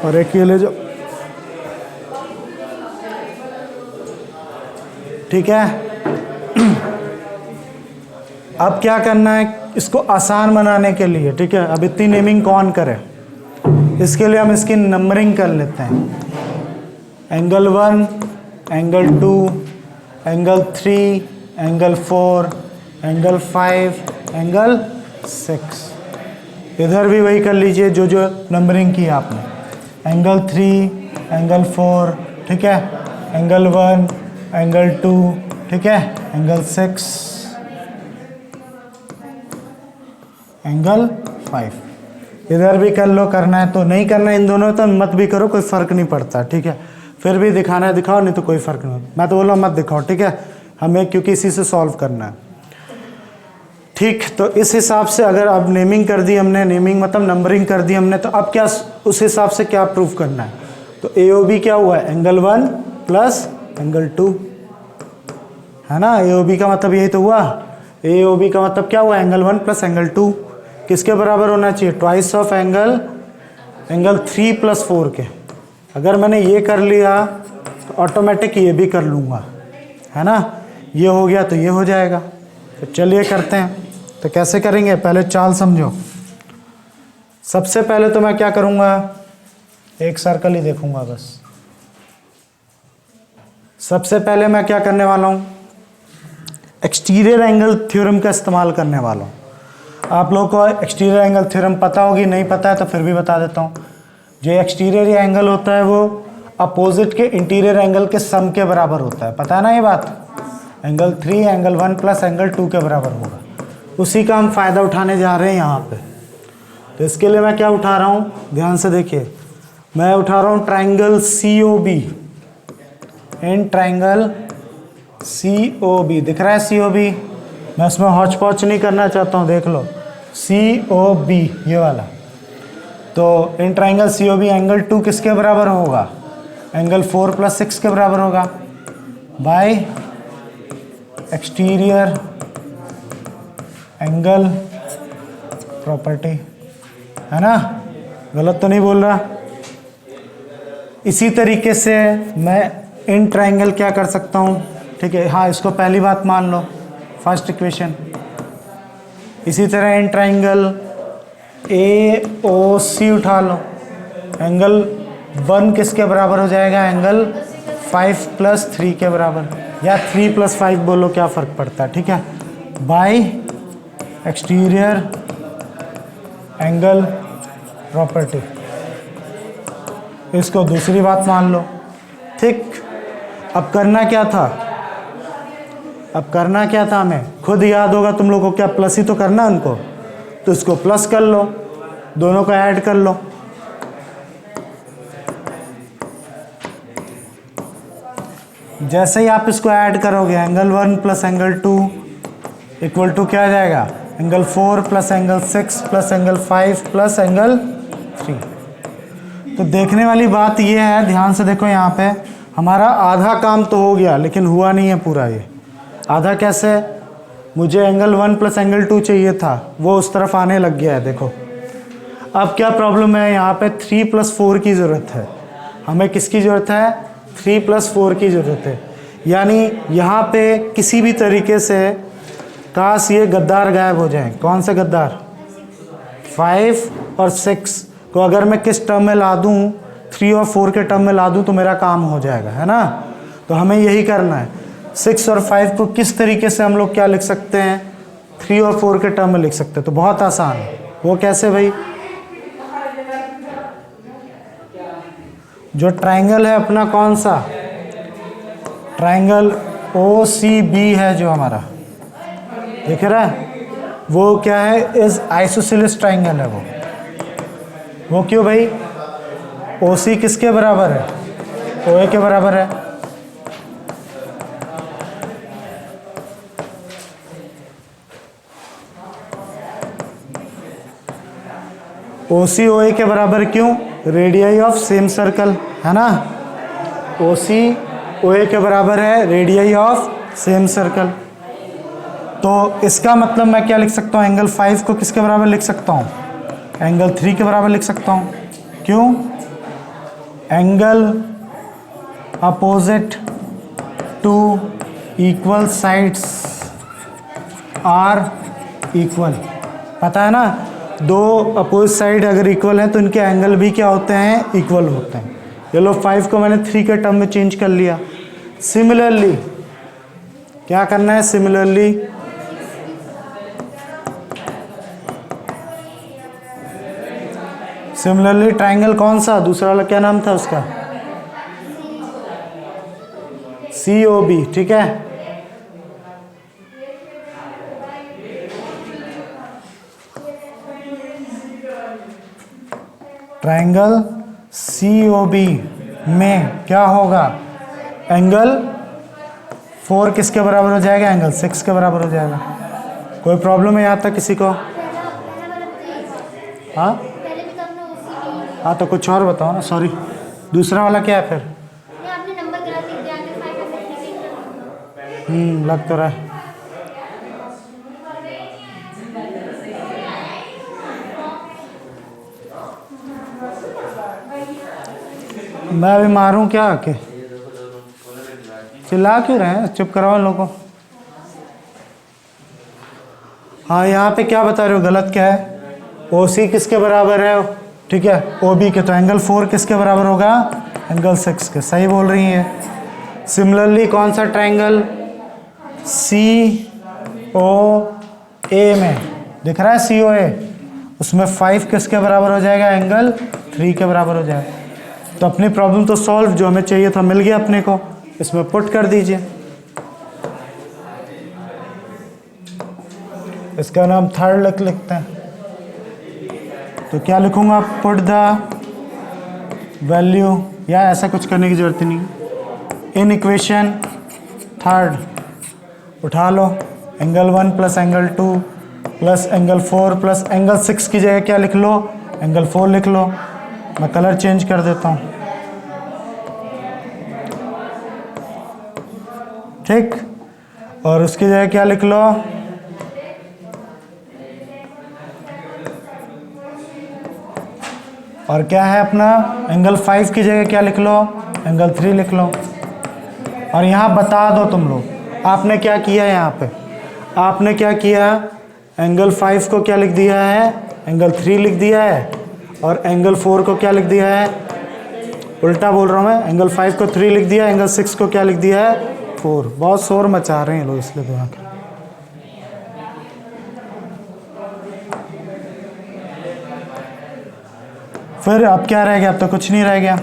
और एक ये ले जाओ। ठीक है, अब क्या करना है इसको आसान बनाने के लिए। ठीक है, अब इतनी नेमिंग कौन करे, इसके लिए हम इसकी नंबरिंग कर लेते हैं। Angle 1, angle 2, angle 3, angle 4, angle 5, angle 6। इधर भी वही कर लीजिए जो जो नंबरिंग की आपने। एंगल 3, एंगल 4, ठीक है, एंगल 1, एंगल 2, ठीक है, एंगल 6, एंगल 5। इधर भी कर लो, करना है तो, नहीं करना इन दोनों तो मत भी करो, कोई फ़र्क नहीं पड़ता। ठीक है, फिर भी दिखाना है दिखाओ, नहीं तो कोई फ़र्क नहीं। मैं तो बोल रहा हूँ मत दिखाओ। ठीक है, हमें क्योंकि इसी से सॉल्व करना है। ठीक, तो इस हिसाब से अगर अब नेमिंग कर दी हमने, नेमिंग मतलब नंबरिंग कर दी हमने, तो अब क्या उस हिसाब से क्या प्रूफ करना है? तो AOB क्या हुआ है? एंगल 1 प्लस एंगल 2, है ना। AOB का मतलब यही तो हुआ। AOB का मतलब क्या हुआ? एंगल 1 प्लस एंगल 2 किसके बराबर होना चाहिए? ट्वाइस ऑफ एंगल 3 प्लस 4 के। अगर मैंने ये कर लिया तो ऑटोमेटिक ये भी कर लूँगा, है ना। ये हो गया तो ये हो जाएगा। तो चलिए करते हैं। तो कैसे करेंगे? पहले चाल समझो। सबसे पहले तो मैं क्या करूँगा? एक सर्कल ही देखूँगा बस। सबसे पहले मैं क्या करने वाला हूँ? एक्सटीरियर एंगल थ्योरम का इस्तेमाल करने वाला हूँ। आप लोगों को एक्सटीरियर एंगल थ्योरम पता होगी, नहीं पता है तो फिर भी बता देता हूँ। जो एक्सटीरियर एंगल होता है वो अपोजिट के इंटीरियर एंगल के सम के बराबर होता है, पता है ना ये बात। एंगल 3 एंगल 1 प्लस एंगल 2 के बराबर होगा। उसी का हम फ़ायदा उठाने जा रहे हैं यहाँ पे। तो इसके लिए मैं क्या उठा रहा हूँ? ध्यान से देखिए, मैं उठा रहा हूँ triangle COB। In triangle COB दिख रहा है COB? मैं उसमें हौच पौच नहीं करना चाहता हूँ, देख लो COB ये वाला। तो इन ट्राइंगल COB एंगल 2 किसके बराबर होगा? एंगल 4 प्लस 6 के बराबर होगा बाय एक्सटीरियर एंगल प्रॉपर्टी, है ना। गलत तो नहीं बोल रहा। इसी तरीके से मैं इन ट्राइंगल क्या कर सकता हूँ? ठीक है, हाँ, इसको पहली बात मान लो, फर्स्ट इक्वेशन। इसी तरह इन ट्राइंगल AOC उठा लो। एंगल 1 किसके बराबर हो जाएगा? एंगल 5 प्लस 3 के बराबर, या 3 प्लस 5 बोलो, क्या फ़र्क पड़ता है, ठीक है। बाय एक्सटीरियर एंगल प्रॉपर्टी, इसको दूसरी बात मान लो। ठीक, अब करना क्या था? हमें खुद याद होगा तुम लोगों को, क्या प्लस ही तो करना उनको। तो इसको प्लस कर लो, दोनों को ऐड कर लो। जैसे ही आप इसको ऐड करोगे, angle 1 plus angle 2 equal to क्या आ जाएगा? Angle 4 plus angle 6 plus angle 5 plus angle 3। तो देखने वाली बात ये है, ध्यान से देखो, यहाँ पे हमारा आधा काम तो हो गया, लेकिन हुआ नहीं है पूरा। ये आधा कैसे? मुझे एंगल 1 प्लस एंगल 2 चाहिए था, वो उस तरफ आने लग गया है, देखो। अब क्या प्रॉब्लम है? यहाँ पे 3 प्लस 4 की ज़रूरत है। हमें किसकी ज़रूरत है? 3 प्लस 4 की ज़रूरत है। यानी यहाँ पे किसी भी तरीके से काश ये गद्दार गायब हो जाएं। कौन से गद्दार? 5 और 6 को अगर मैं किस टर्म में ला दूँ, 3 और 4 के टर्म में ला दूँ, तो मेरा काम हो जाएगा, है ना। तो हमें यही करना है। 6 और 5 को किस तरीके से हम लोग क्या लिख सकते हैं? 3 और 4 के टर्म में लिख सकते हैं। तो बहुत आसान है। वो कैसे भाई? जो ट्राइंगल है अपना, कौन सा? ट्राइंगल OCB है जो हमारा, देख रहा है, वो क्या है? इस आइसोसेलेस ट्राइंगल है वो क्यों भाई? OC किसके बराबर है? OA के बराबर है। OC OA के बराबर क्यों? रेडियाई ऑफ सेम सर्कल, है ना। OC OA के बराबर है रेडियाई ऑफ सेम सर्कल। तो इसका मतलब मैं क्या लिख सकता हूँ? एंगल 5 को किसके बराबर लिख सकता हूँ? एंगल 3 के बराबर लिख सकता हूँ। क्यों? Angle opposite to equal sides are equal, पता है ना। दो अपोजिट साइड अगर इक्वल हैं तो इनके एंगल भी क्या होते हैं? इक्वल होते हैं। ये लो, 5 को मैंने 3 के टर्म में चेंज कर लिया। सिमिलरली क्या करना है? सिमिलरली ट्राइंगल कौन सा? दूसरा वाला क्या नाम था उसका? COB, ठीक है। ट्राइंगल COB में क्या होगा? एंगल 4 किसके बराबर हो जाएगा? एंगल 6 के बराबर हो जाएगा। कोई प्रॉब्लम है यहाँ तक किसी को? हाँ पहले भी तो आपने उसी हाँ, तो कुछ और बताओ ना, सॉरी। दूसरा वाला क्या है फिर? आपने नंबर गलत लिख दिया, आगे 500 लग तो रहा है। मैं अभी मारूं क्या आके? चिल्ला क्यों रहे हैं? चुप कराओ इन लोगों को। हाँ, यहाँ पे क्या बता रहे हो, गलत क्या है? OC किसके बराबर है? ठीक है, OB के, तो एंगल 4 किसके बराबर होगा? एंगल 6 के। सही बोल रही है। सिमिलरली कौन सा ट्रायंगल COA में दिख रहा है, COA, उसमें 5 किसके बराबर हो जाएगा? एंगल 3 के बराबर हो जाएगा। तो अपनी प्रॉब्लम तो सॉल्व, जो हमें चाहिए था मिल गया अपने को, इसमें पुट कर दीजिए। इसका नाम थर्ड लिखते हैं। तो क्या लिखूंगा? पुट द वैल्यू, या ऐसा कुछ करने की जरूरत नहीं, इन इक्वेशन थर्ड उठा लो। Angle 1 plus angle 2 plus angle 4 plus angle 6 की जगह क्या लिख लो? एंगल 4 लिख लो। मैं कलर चेंज कर देता हूँ, ठीक। और उसकी जगह क्या लिख लो? और क्या है अपना? एंगल 5 की जगह क्या लिख लो? एंगल 3 लिख लो। और यहाँ बता दो तुम लोग, आपने क्या किया? यहाँ पे आपने क्या किया? एंगल 5 को क्या लिख दिया है? एंगल 3 लिख दिया है। और एंगल 4 को क्या लिख दिया है? उल्टा बोल रहा हूँ मैं, एंगल 5 को 3 लिख दिया, एंगल 6 को क्या लिख दिया है? 4। बहुत शोर मचा रहे हैं लोग, इसलिए दुआ कर। फिर अब क्या रह गया? अब तो कुछ नहीं रह गया।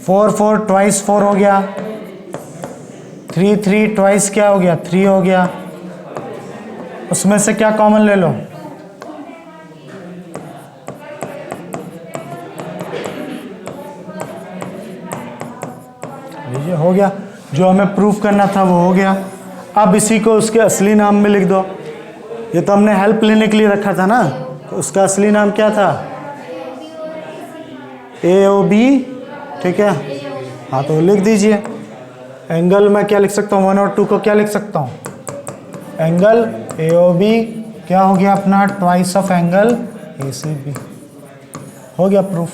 4 4 ट्वाइस 4 हो गया। 3 3 ट्वाइस क्या हो गया? 3 हो गया। उसमें से क्या कॉमन ले लो? लीजिए, हो गया। जो हमें प्रूफ करना था वो हो गया। अब इसी को उसके असली नाम में लिख दो। ये तो हमने हेल्प लेने के लिए रखा था ना, तो उसका असली नाम क्या था? AOB, ठीक है। हाँ, तो लिख दीजिए। एंगल में क्या लिख सकता हूँ? 1 और 2 को क्या लिख सकता हूँ? एंगल AOB क्या हो गया अपना? Twice of angle ACB। हो गया proof.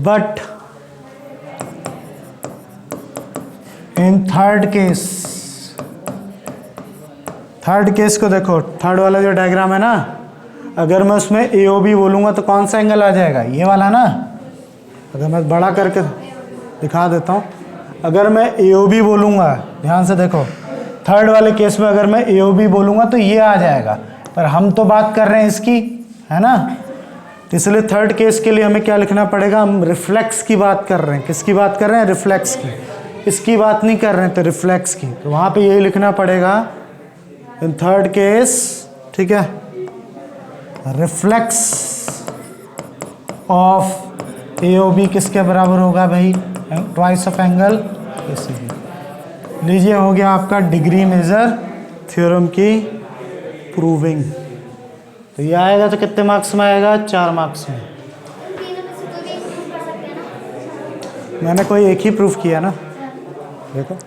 But in third case को देखो, थर्ड वाला जो डायग्राम है ना, अगर मैं उसमें AOB बोलूँगा तो कौन सा एंगल आ जाएगा? ये वाला ना। अगर मैं बड़ा करके दिखा देता हूँ, अगर मैं AOB बोलूँगा, ध्यान से देखो, थर्ड वाले केस में अगर मैं AOB बोलूँगा तो ये आ जाएगा, पर हम तो बात कर रहे हैं इसकी, है ना। तो इसलिए थर्ड केस के लिए हमें क्या लिखना पड़ेगा? हम रिफ्लेक्स की बात कर रहे हैं। किसकी बात कर रहे हैं? रिफ्लेक्स की। इसकी बात नहीं कर रहे हैं, तो रिफ्लेक्स की। तो वहाँ पे यही लिखना पड़ेगा इन थर्ड केस, ठीक है। रिफ्लेक्स ऑफ AOB किसके बराबर होगा भाई? Twice of angle ACB। लीजिए, हो गया आपका डिग्री मेजर थ्योरम की प्रूविंग। तो ये आएगा तो कितने मार्क्स में आएगा? 4 मार्क्स में। तीनों में से कोई भी एक प्रूफ कर सकते हैं ना? मैंने कोई एक ही प्रूफ किया ना, देखो।